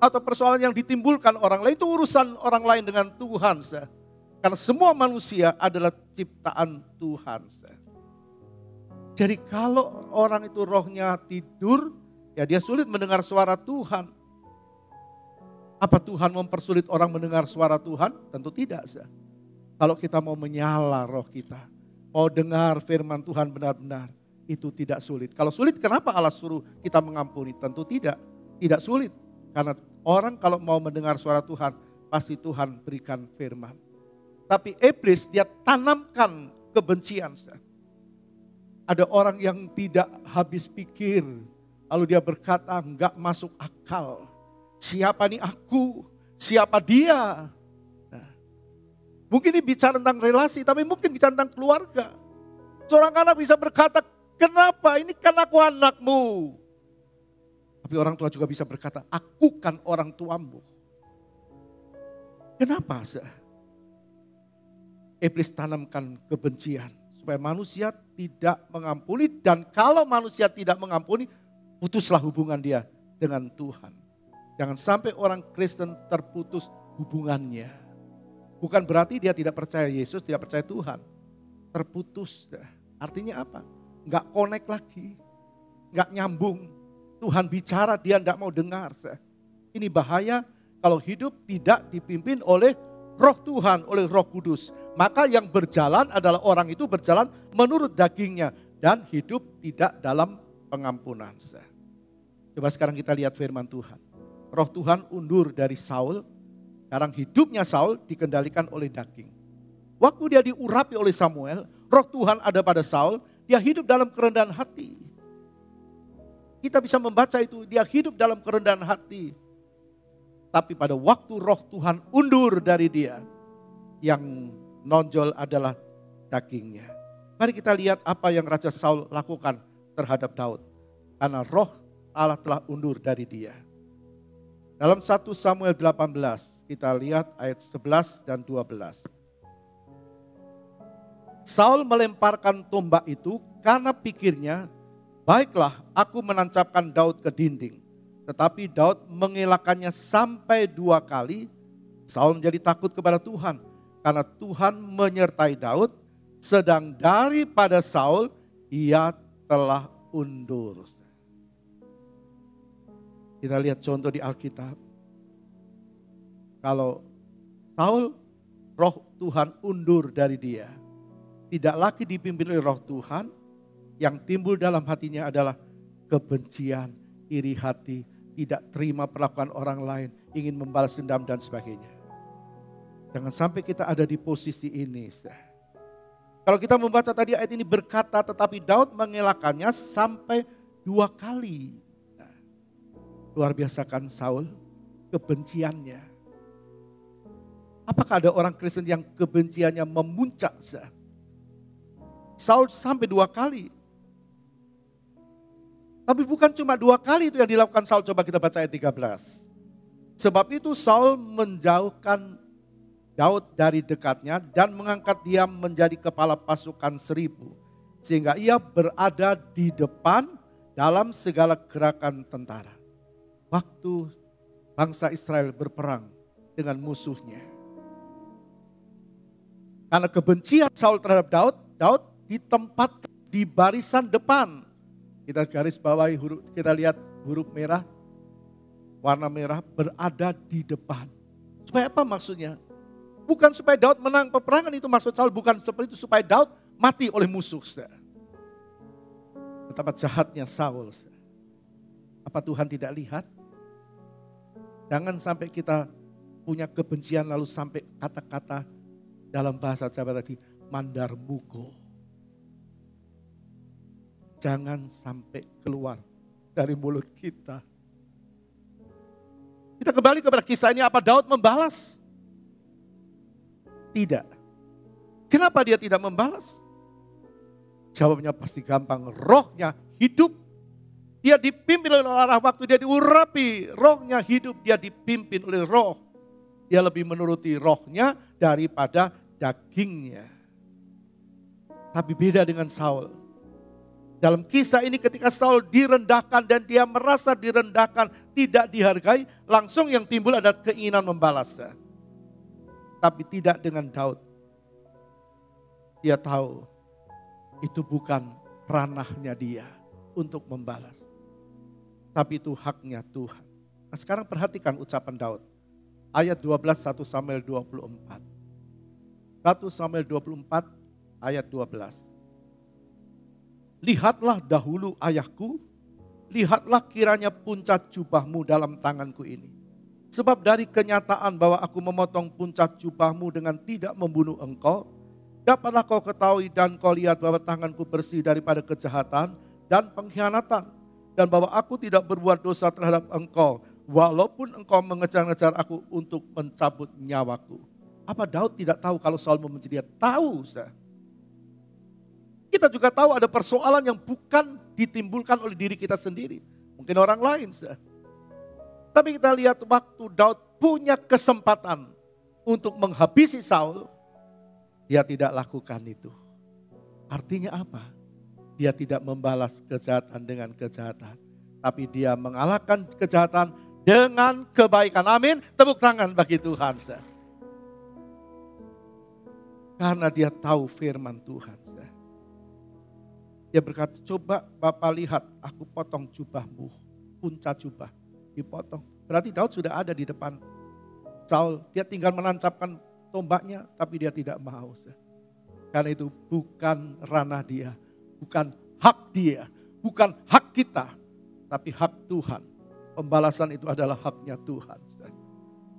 Atau persoalan yang ditimbulkan orang lain, itu urusan orang lain dengan Tuhan. Karena semua manusia adalah ciptaan Tuhan. Jadi kalau orang itu rohnya tidur, ya dia sulit mendengar suara Tuhan. Apa Tuhan mempersulit orang mendengar suara Tuhan? Tentu tidak. Kalau kita mau menyala roh kita, mau dengar firman Tuhan benar-benar, itu tidak sulit. Kalau sulit, kenapa Allah suruh kita mengampuni? Tentu tidak sulit. Karena orang kalau mau mendengar suara Tuhan, pasti Tuhan berikan firman. Tapi iblis dia tanamkan kebencian. Ada orang yang tidak habis pikir, lalu dia berkata enggak masuk akal. Siapa nih aku? Siapa dia? Nah, mungkin ini bicara tentang relasi, tapi mungkin bicara tentang keluarga. Seorang anak bisa berkata, kenapa? Ini kan aku anakmu. Tapi orang tua juga bisa berkata, aku kan orang tuamu. Kenapa? Iblis tanamkan kebencian supaya manusia tidak mengampuni, dan kalau manusia tidak mengampuni, putuslah hubungan dia dengan Tuhan. Jangan sampai orang Kristen terputus hubungannya. Bukan berarti dia tidak percaya Yesus, tidak percaya Tuhan. Terputus. Artinya apa? Enggak connect lagi. Enggak nyambung. Tuhan bicara, dia enggak mau dengar. Ini bahaya kalau hidup tidak dipimpin oleh Roh Tuhan, oleh Roh Kudus. Maka yang berjalan adalah orang itu berjalan menurut dagingnya dan hidup tidak dalam pengampunan. Coba sekarang kita lihat firman Tuhan. Roh Tuhan undur dari Saul. Sekarang hidupnya Saul dikendalikan oleh daging. Waktu dia diurapi oleh Samuel, Roh Tuhan ada pada Saul, dia hidup dalam kerendahan hati. Kita bisa membaca itu, dia hidup dalam kerendahan hati. Tapi pada waktu Roh Tuhan undur dari dia, yang nonjol adalah dagingnya. Mari kita lihat apa yang Raja Saul lakukan terhadap Daud. Karena Roh Allah telah undur dari dia. Dalam 1 Samuel 18, kita lihat ayat 11 dan 12. Saul melemparkan tombak itu karena pikirnya, baiklah aku menancapkan Daud ke dinding. Tetapi Daud mengelakkannya sampai 2 kali. Saul menjadi takut kepada Tuhan. Karena Tuhan menyertai Daud, sedang daripada Saul ia telah undur. Kita lihat contoh di Alkitab. Kalau Saul, Roh Tuhan undur dari dia. Tidak lagi dipimpin oleh Roh Tuhan, yang timbul dalam hatinya adalah kebencian, iri hati, tidak terima perlakuan orang lain, ingin membalas dendam dan sebagainya. Jangan sampai kita ada di posisi ini. Kalau kita membaca tadi ayat ini berkata, tetapi Daud mengelakkannya sampai 2 kali. Nah, luar biasa kan Saul, kebenciannya. Apakah ada orang Kristen yang kebenciannya memuncak? Saul sampai 2 kali. Tapi bukan cuma 2 kali itu yang dilakukan Saul, coba kita baca ayat 13. Sebab itu Saul menjauhkan Daud dari dekatnya dan mengangkat dia menjadi kepala pasukan 1000. Sehingga ia berada di depan dalam segala gerakan tentara. Waktu bangsa Israel berperang dengan musuhnya. Karena kebencian Saul terhadap Daud, Daud ditempatkan di barisan depan. Kita garis bawahi huruf, kita lihat huruf merah, warna merah berada di depan. Supaya apa maksudnya? Bukan supaya Daud menang peperangan, itu maksud Saul, bukan seperti itu supaya Daud mati oleh musuh. Betapa jahatnya Saul. Apa Tuhan tidak lihat? Jangan sampai kita punya kebencian lalu sampai kata-kata dalam bahasa Jawa tadi, mandar mugo. Jangan sampai keluar dari mulut kita. Kita kembali kepada kisah ini, apa Daud membalas? Tidak. Kenapa dia tidak membalas? Jawabnya pasti gampang, rohnya hidup. Dia dipimpin oleh arah waktu, dia diurapi, rohnya hidup, dia dipimpin oleh roh. Dia lebih menuruti rohnya daripada dagingnya. Tapi beda dengan Saul. Dalam kisah ini ketika Saul direndahkan dan dia merasa direndahkan, tidak dihargai, langsung yang timbul ada keinginan membalasnya. Tapi tidak dengan Daud. Dia tahu itu bukan ranahnya dia untuk membalas. Tapi itu haknya Tuhan. Nah sekarang perhatikan ucapan Daud. Ayat 12 1 Samuel 24. 1 Samuel 24 ayat 12. Lihatlah dahulu ayahku, lihatlah kiranya puncak jubahmu dalam tanganku ini. Sebab dari kenyataan bahwa aku memotong puncak jubahmu dengan tidak membunuh engkau, dapatlah kau ketahui dan kau lihat bahwa tanganku bersih daripada kejahatan dan pengkhianatan. Dan bahwa aku tidak berbuat dosa terhadap engkau, walaupun engkau mengejar-ngejar aku untuk mencabut nyawaku. Apa Daud tidak tahu kalau Saul membenci dia? Tahu, sah. Kita juga tahu ada persoalan yang bukan ditimbulkan oleh diri kita sendiri. Mungkin orang lain. Tapi kita lihat waktu Daud punya kesempatan untuk menghabisi Saul, dia tidak lakukan itu. Artinya apa? Dia tidak membalas kejahatan dengan kejahatan. Tapi dia mengalahkan kejahatan dengan kebaikan. Amin. Tepuk tangan bagi Tuhan. Karena dia tahu firman Tuhan. Dia berkata, coba Bapak lihat, aku potong jubahmu, puncak jubah, dipotong. Berarti Daud sudah ada di depan Saul, dia tinggal menancapkan tombaknya, tapi dia tidak mau. Karena itu bukan ranah dia, bukan hak dia, bukan hak kita, tapi hak Tuhan. Pembalasan itu adalah haknya Tuhan.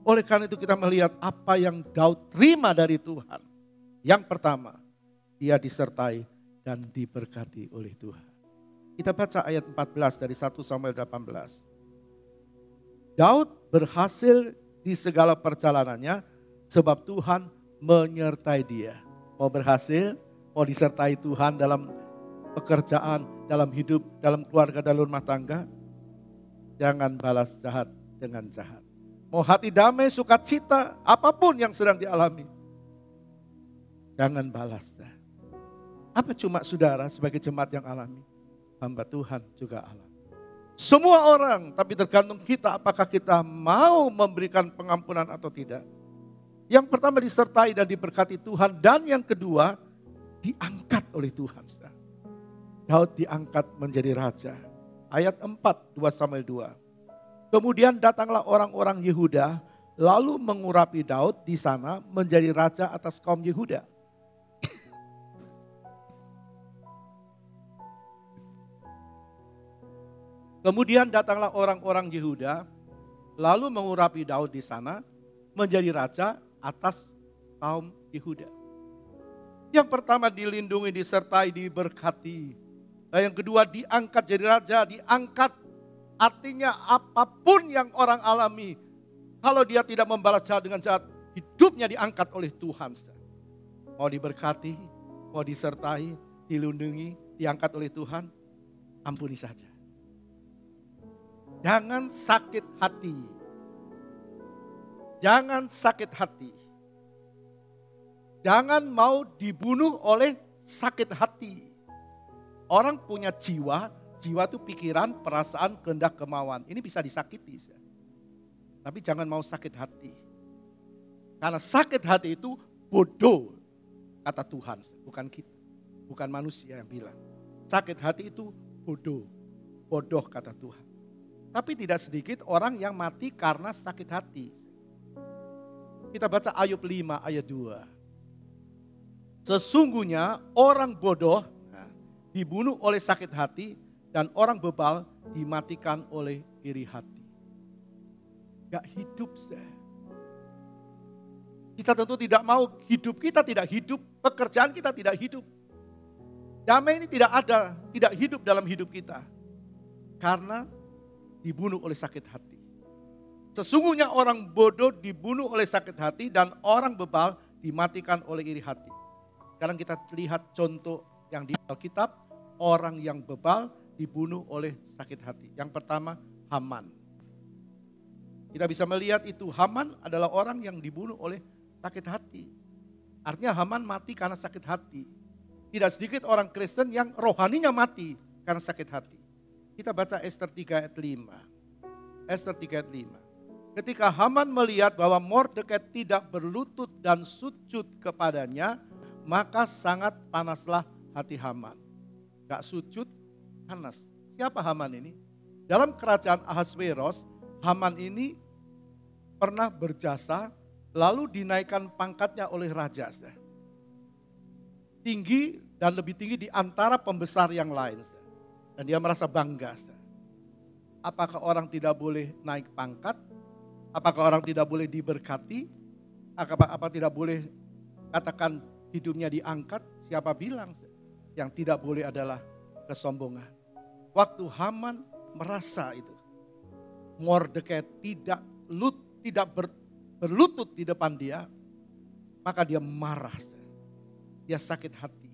Oleh karena itu kita melihat apa yang Daud terima dari Tuhan. Yang pertama, dia disertai dan diberkati oleh Tuhan. Kita baca ayat 14 dari 1 Samuel 18. Daud berhasil di segala perjalanannya sebab Tuhan menyertai dia. Mau berhasil, mau disertai Tuhan dalam pekerjaan, dalam hidup, dalam keluarga, dalam rumah tangga. Jangan balas jahat dengan jahat. Mau hati damai, sukacita, apapun yang sedang dialami. Jangan balas. Apa cuma saudara sebagai jemaat yang alami? Hamba Tuhan juga alami. Semua orang, tapi tergantung kita apakah kita mau memberikan pengampunan atau tidak. Yang pertama disertai dan diberkati Tuhan. Dan yang kedua diangkat oleh Tuhan. Daud diangkat menjadi raja. Ayat 4, 2 Samuel 2. Kemudian datanglah orang-orang Yehuda lalu mengurapi Daud di sana menjadi raja atas kaum Yehuda. Kemudian datanglah orang-orang Yehuda, lalu mengurapi Daud di sana, menjadi raja atas kaum Yehuda. Yang pertama dilindungi, disertai, diberkati. Dan yang kedua diangkat jadi raja, diangkat. Artinya apapun yang orang alami, kalau dia tidak membalas jahat dengan jahat, hidupnya diangkat oleh Tuhan. Mau diberkati, mau disertai, dilindungi, diangkat oleh Tuhan, ampuni saja. Jangan sakit hati. Jangan sakit hati. Jangan mau dibunuh oleh sakit hati. Orang punya jiwa, jiwa itu pikiran, perasaan, kehendak, kemauan. Ini bisa disakiti. Tapi jangan mau sakit hati. Karena sakit hati itu bodoh, kata Tuhan, bukan kita. Bukan manusia yang bilang. Sakit hati itu bodoh, bodoh kata Tuhan. Tapi tidak sedikit orang yang mati karena sakit hati. Kita baca Ayub 5 ayat 2. Sesungguhnya orang bodoh dibunuh oleh sakit hati dan orang bebal dimatikan oleh iri hati. Gak hidup saya. Kita tentu tidak mau hidup kita tidak hidup, pekerjaan kita tidak hidup. Damai ini tidak ada, tidak hidup dalam hidup kita. Karena dibunuh oleh sakit hati. Sesungguhnya orang bodoh dibunuh oleh sakit hati dan orang bebal dimatikan oleh iri hati. Sekarang kita lihat contoh yang di Alkitab, orang yang bebal dibunuh oleh sakit hati. Yang pertama Haman. Kita bisa melihat itu Haman adalah orang yang dibunuh oleh sakit hati. Artinya Haman mati karena sakit hati. Tidak sedikit orang Kristen yang rohaninya mati karena sakit hati. Kita baca Ester 3 ayat 5. Ester 3 ayat 5. Ketika Haman melihat bahwa Mordekai tidak berlutut dan sujud kepadanya, maka sangat panaslah hati Haman. Gak sujud, panas. Siapa Haman ini? Dalam kerajaan Ahasveros, Haman ini pernah berjasa, lalu dinaikkan pangkatnya oleh raja. Tinggi dan lebih tinggi di antara pembesar yang lain. Dan dia merasa bangga. Apakah orang tidak boleh naik pangkat? Apakah orang tidak boleh diberkati? Apa tidak boleh katakan hidupnya diangkat? Siapa bilang? Yang tidak boleh adalah kesombongan. Waktu Haman merasa itu, Mordekai tidak berlutut di depan dia, maka dia marah. Dia sakit hati.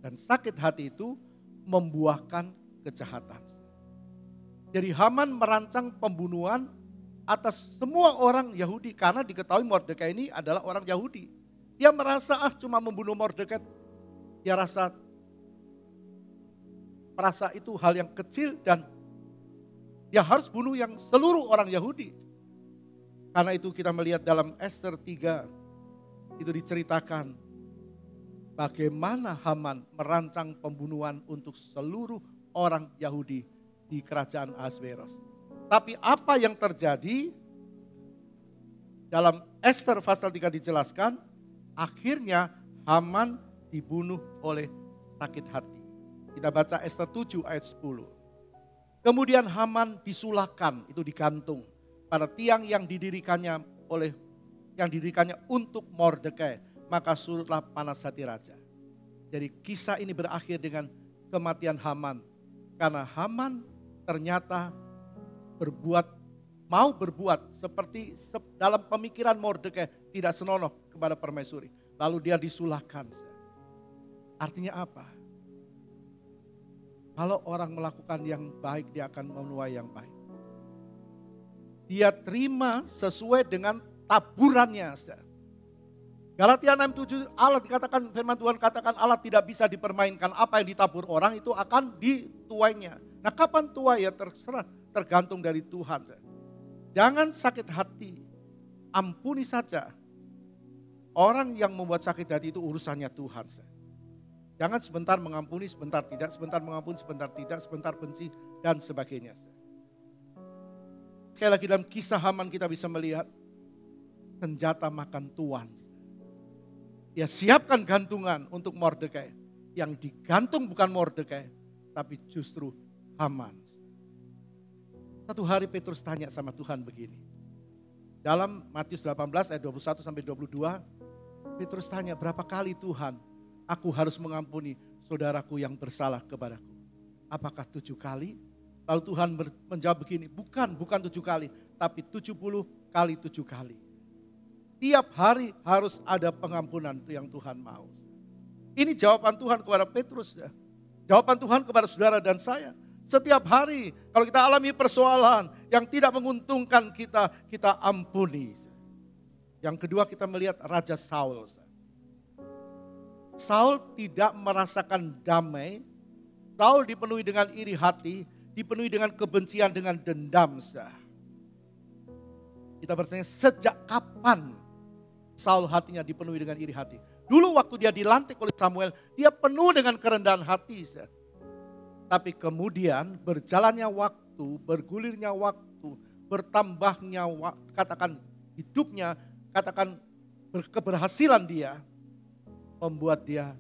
Dan sakit hati itu membuahkan kejahatan. Jadi Haman merancang pembunuhan atas semua orang Yahudi karena diketahui Mordekai ini adalah orang Yahudi. Dia merasa cuma membunuh Mordekai. Dia merasa itu hal yang kecil dan dia harus bunuh yang seluruh orang Yahudi. Karena itu kita melihat dalam Ester 3 itu diceritakan bagaimana Haman merancang pembunuhan untuk seluruh orang Yahudi di kerajaan Ahasveros. Tapi apa yang terjadi dalam Ester pasal 3 dijelaskan, akhirnya Haman dibunuh oleh sakit hati. Kita baca Ester 7 ayat 10. Kemudian Haman disulahkan, itu digantung pada tiang yang didirikannya untuk Mordekai. Maka surutlah panas hati raja. Jadi kisah ini berakhir dengan kematian Haman. Karena Haman ternyata mau berbuat seperti dalam pemikiran Mordekai, tidak senonoh kepada permaisuri. Lalu dia disulahkan. Artinya apa? Kalau orang melakukan yang baik, dia akan menuai yang baik. Dia terima sesuai dengan taburannya. Galatia 6:7 Allah dikatakan, firman Tuhan katakan Allah tidak bisa dipermainkan. Apa yang ditabur orang itu akan dituainya. Nah kapan tuai ya terserah, tergantung dari Tuhan. Jangan sakit hati, ampuni saja. Orang yang membuat sakit hati itu urusannya Tuhan. Jangan sebentar mengampuni, sebentar tidak, sebentar mengampuni, sebentar tidak, sebentar benci dan sebagainya. Sekali lagi dalam kisah Haman kita bisa melihat senjata makan tuan. Ya siapkan gantungan untuk Mordekai. Yang digantung bukan Mordekai, tapi justru Haman. Satu hari Petrus tanya sama Tuhan begini. Dalam Matius 18 ayat 21 sampai 22, Petrus tanya, berapa kali Tuhan aku harus mengampuni saudaraku yang bersalah kepadaku? Apakah 7 kali? Lalu Tuhan menjawab begini, bukan 7 kali, tapi 70 kali 7 kali. Tiap hari harus ada pengampunan, itu yang Tuhan mau. Ini jawaban Tuhan kepada Petrus. Jawaban Tuhan kepada saudara dan saya. Setiap hari kalau kita alami persoalan yang tidak menguntungkan kita, kita ampuni. Yang kedua kita melihat Raja Saul. Saul tidak merasakan damai. Saul dipenuhi dengan iri hati, dipenuhi dengan kebencian, dengan dendam. Kita bertanya, sejak kapan Saul hatinya dipenuhi dengan iri hati? Dulu waktu dia dilantik oleh Samuel, dia penuh dengan kerendahan hati. Tapi kemudian berjalannya waktu, bergulirnya waktu, bertambahnya katakan hidupnya, katakan keberhasilan dia, membuat dia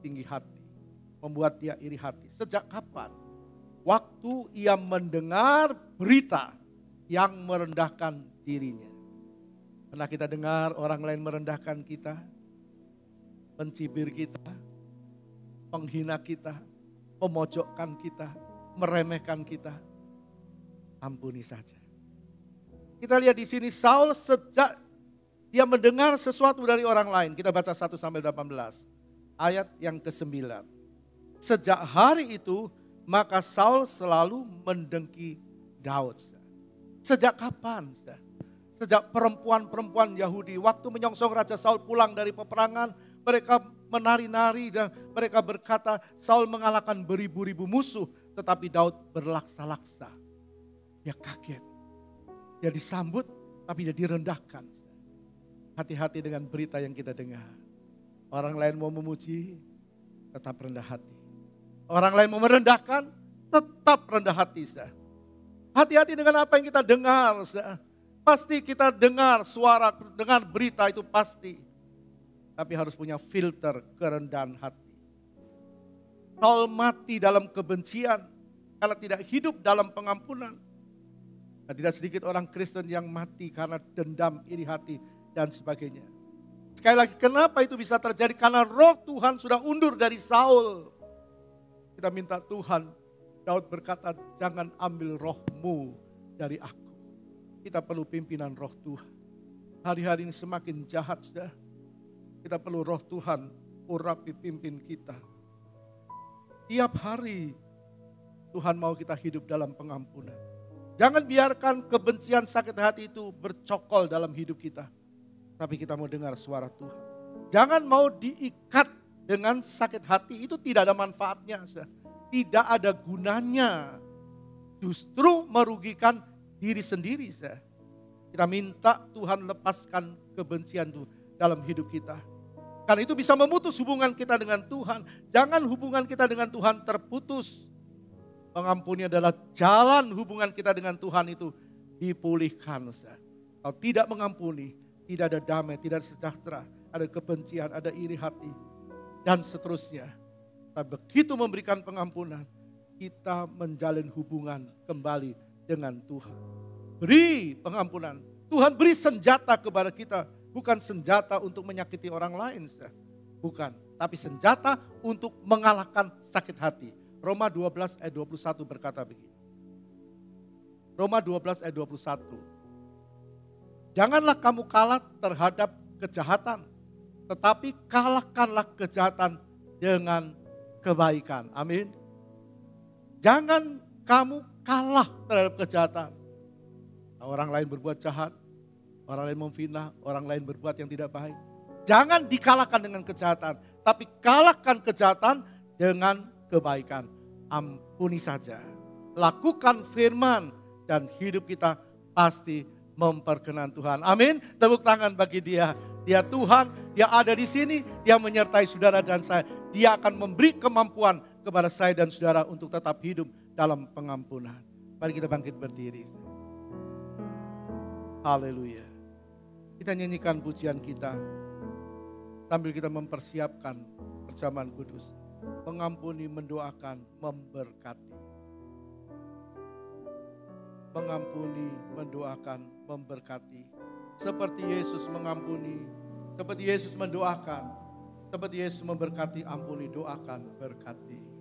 tinggi hati, membuat dia iri hati. Sejak kapan? Waktu ia mendengar berita yang merendahkan dirinya. Pernah kita dengar orang lain merendahkan kita, mencibir kita, menghina kita, memojokkan kita, meremehkan kita. Ampuni saja. Kita lihat di sini Saul sejak dia mendengar sesuatu dari orang lain. Kita baca 1 sampai 18 ayat yang ke-9. Sejak hari itu maka Saul selalu mendengki Daud. Sejak kapan? Sejak perempuan-perempuan Yahudi waktu menyongsong Raja Saul pulang dari peperangan, mereka menari-nari dan mereka berkata Saul mengalahkan beribu-ribu musuh tetapi Daud berlaksa-laksa. Dia kaget. Dia disambut tapi dia direndahkan. Hati-hati dengan berita yang kita dengar. Orang lain mau memuji, tetap rendah hati. Orang lain mau merendahkan, tetap rendah hati. Hati-hati dengan apa yang kita dengar. Pasti kita dengar suara, dengar berita itu pasti. Tapi harus punya filter kerendahan hati. Saul mati dalam kebencian karena tidak hidup dalam pengampunan. Dan tidak sedikit orang Kristen yang mati karena dendam, iri hati, dan sebagainya. Sekali lagi, kenapa itu bisa terjadi? Karena roh Tuhan sudah undur dari Saul. Kita minta Tuhan, Daud berkata, jangan ambil rohmu dari aku. Kita perlu pimpinan roh Tuhan. Hari-hari ini semakin jahat, sudah. Kita perlu roh Tuhan, urapi pimpin kita. Tiap hari Tuhan mau kita hidup dalam pengampunan. Jangan biarkan kebencian, sakit hati itu bercokol dalam hidup kita. Tapi kita mau dengar suara Tuhan. Jangan mau diikat dengan sakit hati, itu tidak ada manfaatnya. Tidak ada gunanya. Justru merugikan diri sendiri. Kita minta Tuhan lepaskan kebencian itu dalam hidup kita. Karena itu bisa memutus hubungan kita dengan Tuhan. Jangan hubungan kita dengan Tuhan terputus. Mengampuni adalah jalan hubungan kita dengan Tuhan itu dipulihkan. Kalau tidak mengampuni, tidak ada damai, tidak ada sejahtera, ada kebencian, ada iri hati, dan seterusnya. Tapi begitu memberikan pengampunan, kita menjalin hubungan kembali dengan Tuhan. Beri pengampunan. Tuhan beri senjata kepada kita. Bukan senjata untuk menyakiti orang lain. Bukan. Tapi senjata untuk mengalahkan sakit hati. Roma 12 ayat 21 berkata begini. Roma 12 ayat 21. Janganlah kamu kalah terhadap kejahatan. Tetapi kalahkanlah kejahatan dengan kebaikan. Amin. Jangan kamu kalah terhadap kejahatan. Orang lain berbuat jahat, orang lain memfitnah, orang lain berbuat yang tidak baik. Jangan dikalahkan dengan kejahatan, tapi kalahkan kejahatan dengan kebaikan. Ampuni saja. Lakukan firman dan hidup kita pasti memperkenan Tuhan. Amin. Tepuk tangan bagi dia. Dia Tuhan, dia ada di sini, dia menyertai saudara dan saya. Dia akan memberi kemampuan kepada saya dan saudara untuk tetap hidup dalam pengampunan. Mari kita bangkit berdiri. Haleluya. Kita nyanyikan pujian kita sambil kita mempersiapkan perjamuan kudus. Mengampuni, mendoakan, memberkati. Mengampuni, mendoakan, memberkati. Seperti Yesus mengampuni, seperti Yesus mendoakan, seperti Yesus memberkati, ampuni, doakan, berkati.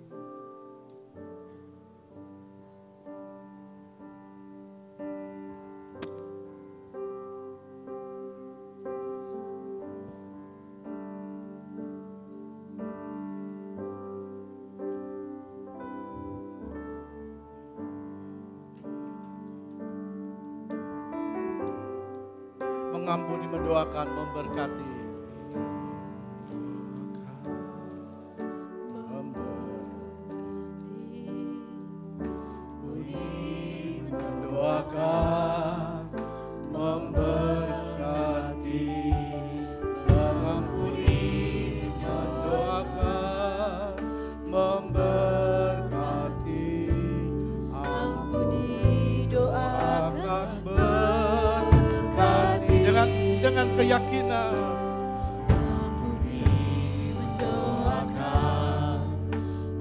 Mengampuni, mendoakan, memberkati. Mendoakan, memberkati. Mengampuni, mendoakan, memberkati. Ampuni, doakan, berkati. Dengan keyakinan. Ampuni, mendoakan,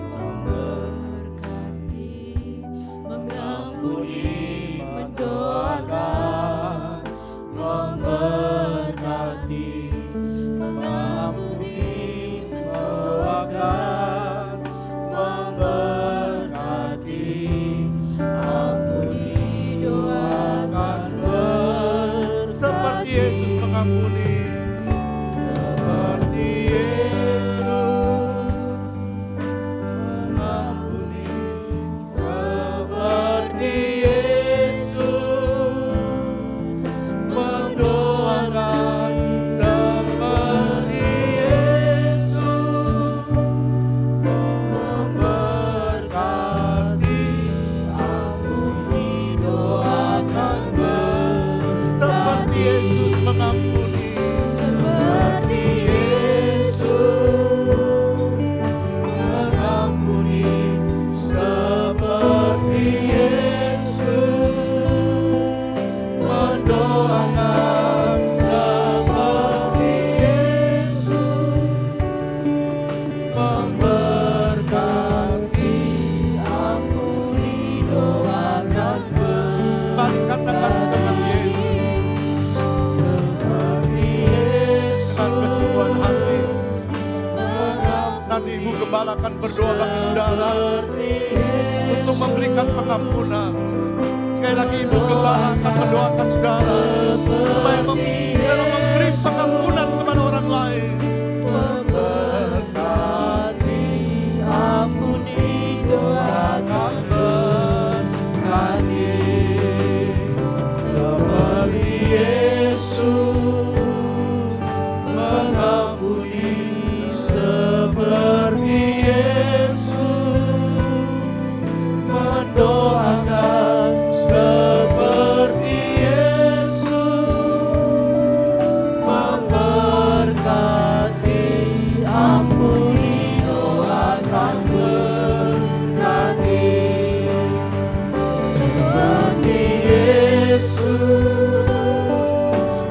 memberkati. Mengampuni, mendoakan, memberkati. Mengampuni, mendoakan, memberkati. Ampuni, doakan, Seperti Yesus mengampuni. Seperti Yesus mengampuni. Seperti Yesus mendoakan. Seperti Yesus Gembala akan berdoa bagi saudara untuk memberikan pengampunan. Sekali lagi Ibu Gembala akan mendoakan saudara supaya saudara memberi pengampunan kepada orang lain. Memberkati, ampuni, doakan, berkati seperti Yesus mengampuni, seperti Yesus mendoakan, seperti Yesus memberkati, ampuni, doakan, berkati seperti Yesus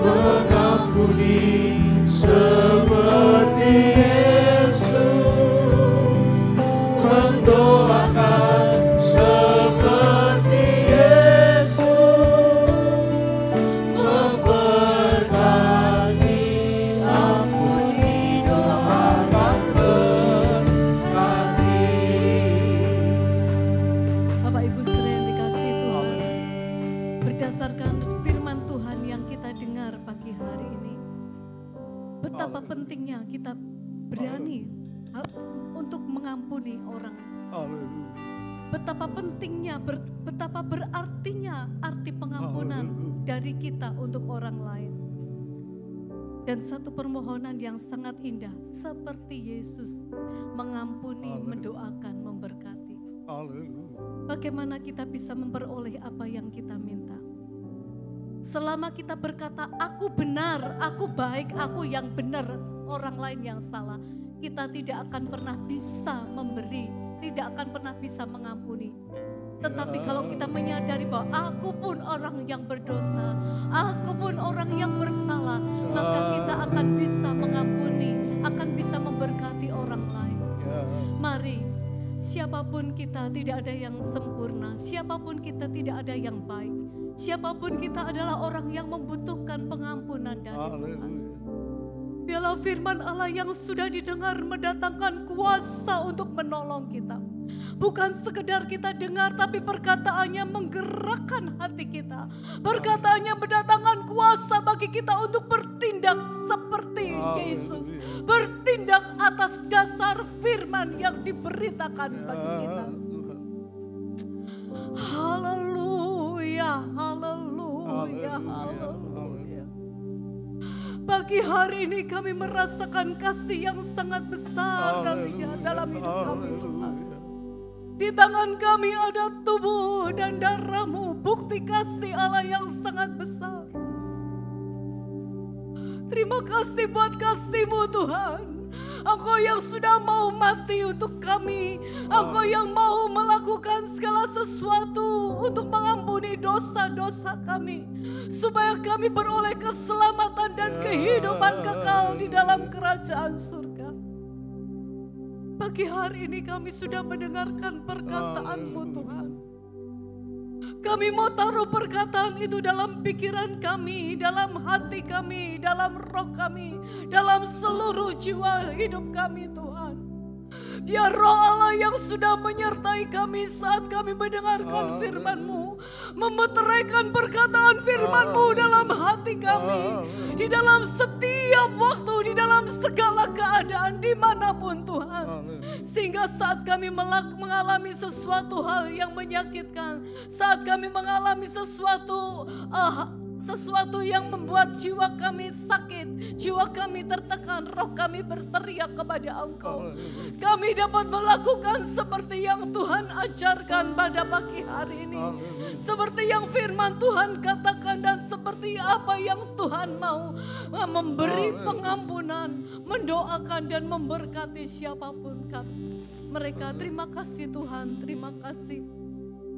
mengampuni, seperti Yesus mendoakan, seperti Yesus memberkati, ampuni, doakan, berkati. Bapak Ibu saudara yang dikasihi Tuhan, berdasarkan firman Tuhan yang kita dengar pagi hari ini, betapa pentingnya kita berani untuk mengampuni orang. Haleluya. Betapa pentingnya, betapa berartinya arti pengampunan dari kita untuk orang lain. Dan satu permohonan yang sangat indah, seperti Yesus mengampuni, mendoakan, memberkati. Haleluya. Bagaimana kita bisa memperoleh apa yang kita minta? Selama kita berkata, aku benar, aku baik, aku yang benar, orang lain yang salah, kita tidak akan pernah bisa memberi, tidak akan pernah bisa mengampuni. Tetapi kalau kita menyadari bahwa aku pun orang yang berdosa, aku pun orang yang bersalah, maka kita akan bisa mengampuni, akan bisa memberkati orang lain. Mari, siapapun kita tidak ada yang sempurna, siapapun kita tidak ada yang baik, siapapun kita adalah orang yang membutuhkan pengampunan dari Tuhan. Biarlah firman Allah yang sudah didengar mendatangkan kuasa untuk menolong kita. Bukan sekedar kita dengar, tapi perkataannya menggerakkan hati kita. Perkataannya mendatangkan kuasa bagi kita untuk bertindak seperti Yesus. Bertindak atas dasar firman yang diberitakan bagi kita. Haleluya, haleluya, haleluya. Pagi hari ini kami merasakan kasih yang sangat besar dalam hidup kami, Tuhan. Di tangan kami ada tubuh dan darah-Mu, bukti kasih Allah yang sangat besar. Terima kasih buat kasih-Mu, Tuhan. Engkau yang sudah mau mati untuk kami. Engkau yang mau melakukan segala sesuatu untuk mengampuni dosa-dosa kami. Supaya kami beroleh keselamatan dan kehidupan kekal di dalam kerajaan surga. Pagi hari ini kami sudah mendengarkan perkataan-Mu, Tuhan. Kami mau taruh perkataan itu dalam pikiran kami, dalam hati kami, dalam roh kami, dalam seluruh jiwa hidup kami, Tuhan. Biar roh Allah yang sudah menyertai kami saat kami mendengarkan firman-Mu, memeteraikan perkataan firman-Mu dalam hati kami, di dalam setiap waktu, di dalam segala keadaan, dimanapun Tuhan. Sehingga saat kami mengalami sesuatu hal yang menyakitkan, saat kami mengalami sesuatu yang membuat jiwa kami sakit, jiwa kami tertekan, roh kami berteriak kepada Engkau. Kami dapat melakukan seperti yang Tuhan ajarkan pada pagi hari ini. Seperti yang firman Tuhan katakan dan seperti apa yang Tuhan mau memberi pengampunan, mendoakan dan memberkati siapapun mereka. Terima kasih Tuhan, terima kasih.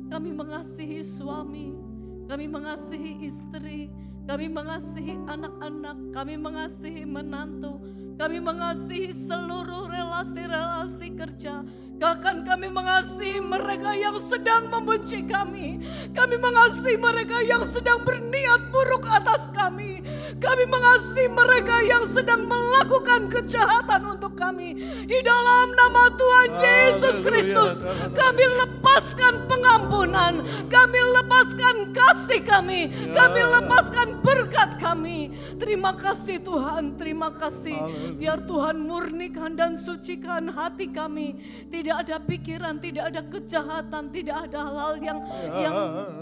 Kami mengasihi suami, kami mengasihi istri, kami mengasihi anak-anak, kami mengasihi menantu, kami mengasihi seluruh relasi-relasi kerja, Bahkan kami mengasihi mereka yang sedang membenci kami. Kami mengasihi mereka yang sedang berniat buruk atas kami. Kami mengasihi mereka yang sedang melakukan kejahatan untuk kami. Di dalam nama Tuhan Yesus Kristus, kami lepaskan pengampunan. Kami lepaskan kasih kami. Kami lepaskan berkat kami. Terima kasih Tuhan, terima kasih. Biar Tuhan murnikan dan sucikan hati kami. Tidak ada pikiran, tidak ada kejahatan, tidak ada hal-hal yang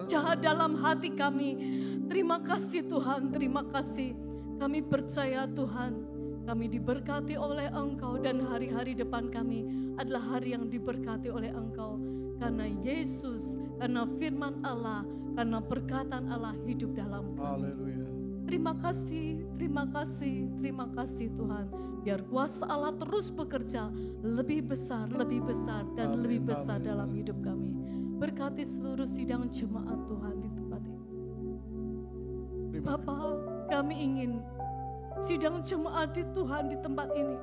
jahat dalam hati kami. Terima kasih Tuhan, terima kasih. Kami percaya Tuhan, kami diberkati oleh Engkau dan hari-hari depan kami adalah hari yang diberkati oleh Engkau. Karena Yesus, karena firman Allah, karena perkataan Allah hidup dalam kami. Haleluya. Terima kasih, terima kasih, terima kasih Tuhan. Biar kuasa Allah terus bekerja lebih besar dan lebih besar dalam hidup kami. Berkati seluruh sidang jemaat Tuhan di tempat ini. Bapa, kami ingin sidang jemaat di Tuhan di tempat ini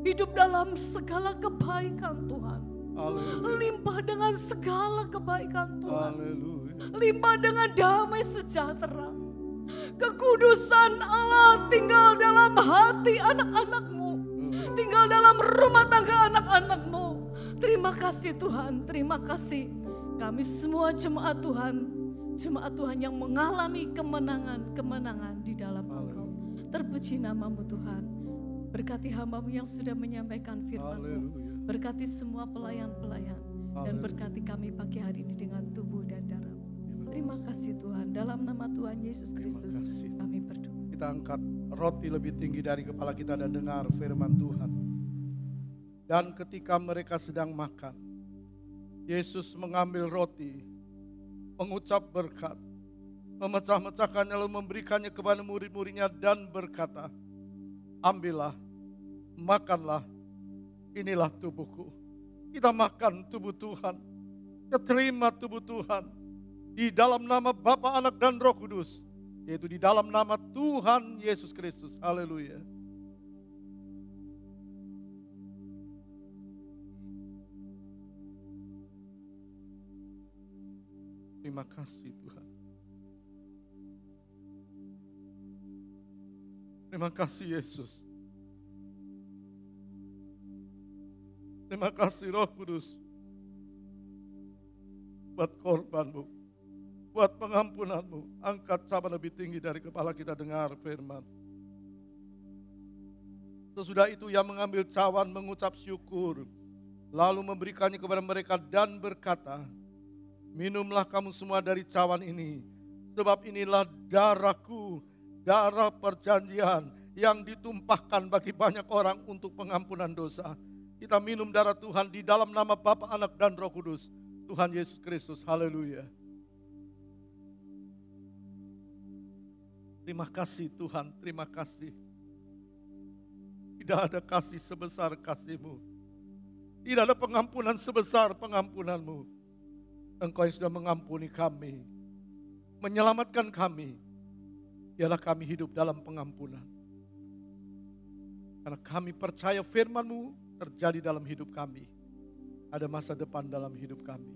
hidup dalam segala kebaikan Tuhan. Haleluya. Limpah dengan segala kebaikan Tuhan. Haleluya. Limpah dengan damai sejahtera. Kekudusan Allah tinggal dalam hati anak-anak-Mu. Tinggal dalam rumah tangga anak-anak-Mu. Terima kasih Tuhan, terima kasih. Kami semua jemaat Tuhan yang mengalami kemenangan di dalam Engkau. Terpuji nama-Mu Tuhan. Berkati hamba-Mu yang sudah menyampaikan firman-Mu. Berkati semua pelayan-pelayan. Dan berkati kami pagi hari ini dengan tubuh dan darah. Terima kasih Tuhan. Dalam nama Tuhan Yesus Kristus kami berdoa. Kita angkat roti lebih tinggi dari kepala kita dan dengar firman Tuhan. Dan ketika mereka sedang makan, Yesus mengambil roti, mengucap berkat, memecah-mecahkannya lalu memberikannya kepada murid-muridnya dan berkata, ambillah, makanlah, inilah tubuhku. Kita makan tubuh Tuhan, kita terima tubuh Tuhan. Di dalam nama Bapa, Anak, dan Roh Kudus. Yaitu di dalam nama Tuhan Yesus Kristus. Haleluya. Terima kasih Tuhan. Terima kasih Yesus. Terima kasih Roh Kudus. Buat korban-Mu, buat pengampunan-Mu. Angkat cawan lebih tinggi dari kepala kita, dengar firman. Sesudah itu Ia mengambil cawan, mengucap syukur, lalu memberikannya kepada mereka dan berkata, minumlah kamu semua dari cawan ini, sebab inilah darahku, darah perjanjian yang ditumpahkan bagi banyak orang untuk pengampunan dosa. Kita minum darah Tuhan di dalam nama Bapa, Anak, dan Roh Kudus. Tuhan Yesus Kristus, haleluya. Terima kasih Tuhan, terima kasih. Tidak ada kasih sebesar kasih-Mu. Tidak ada pengampunan sebesar pengampunan-Mu. Engkau yang sudah mengampuni kami, menyelamatkan kami. Biarlah kami hidup dalam pengampunan. Karena kami percaya firman-Mu terjadi dalam hidup kami. Ada masa depan dalam hidup kami.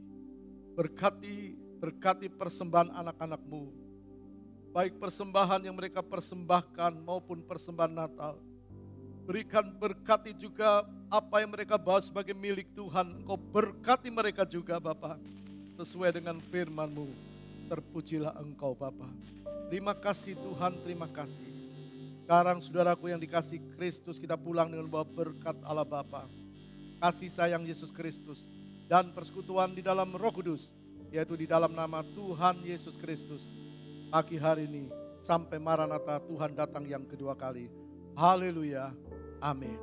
Berkati persembahan anak-anak-Mu. Baik persembahan yang mereka persembahkan maupun persembahan Natal. Berkati juga apa yang mereka bawa sebagai milik Tuhan. Engkau berkati mereka juga Bapa. Sesuai dengan firman-Mu. Terpujilah Engkau Bapa. Terima kasih Tuhan, terima kasih. Sekarang saudaraku yang dikasih Kristus, kita pulang dengan bawa berkat Allah Bapa. Kasih sayang Yesus Kristus. Dan persekutuan di dalam Roh Kudus. Yaitu di dalam nama Tuhan Yesus Kristus. Pagi hari ini sampai Maranatha Tuhan datang yang kedua kali. Haleluya. Amin.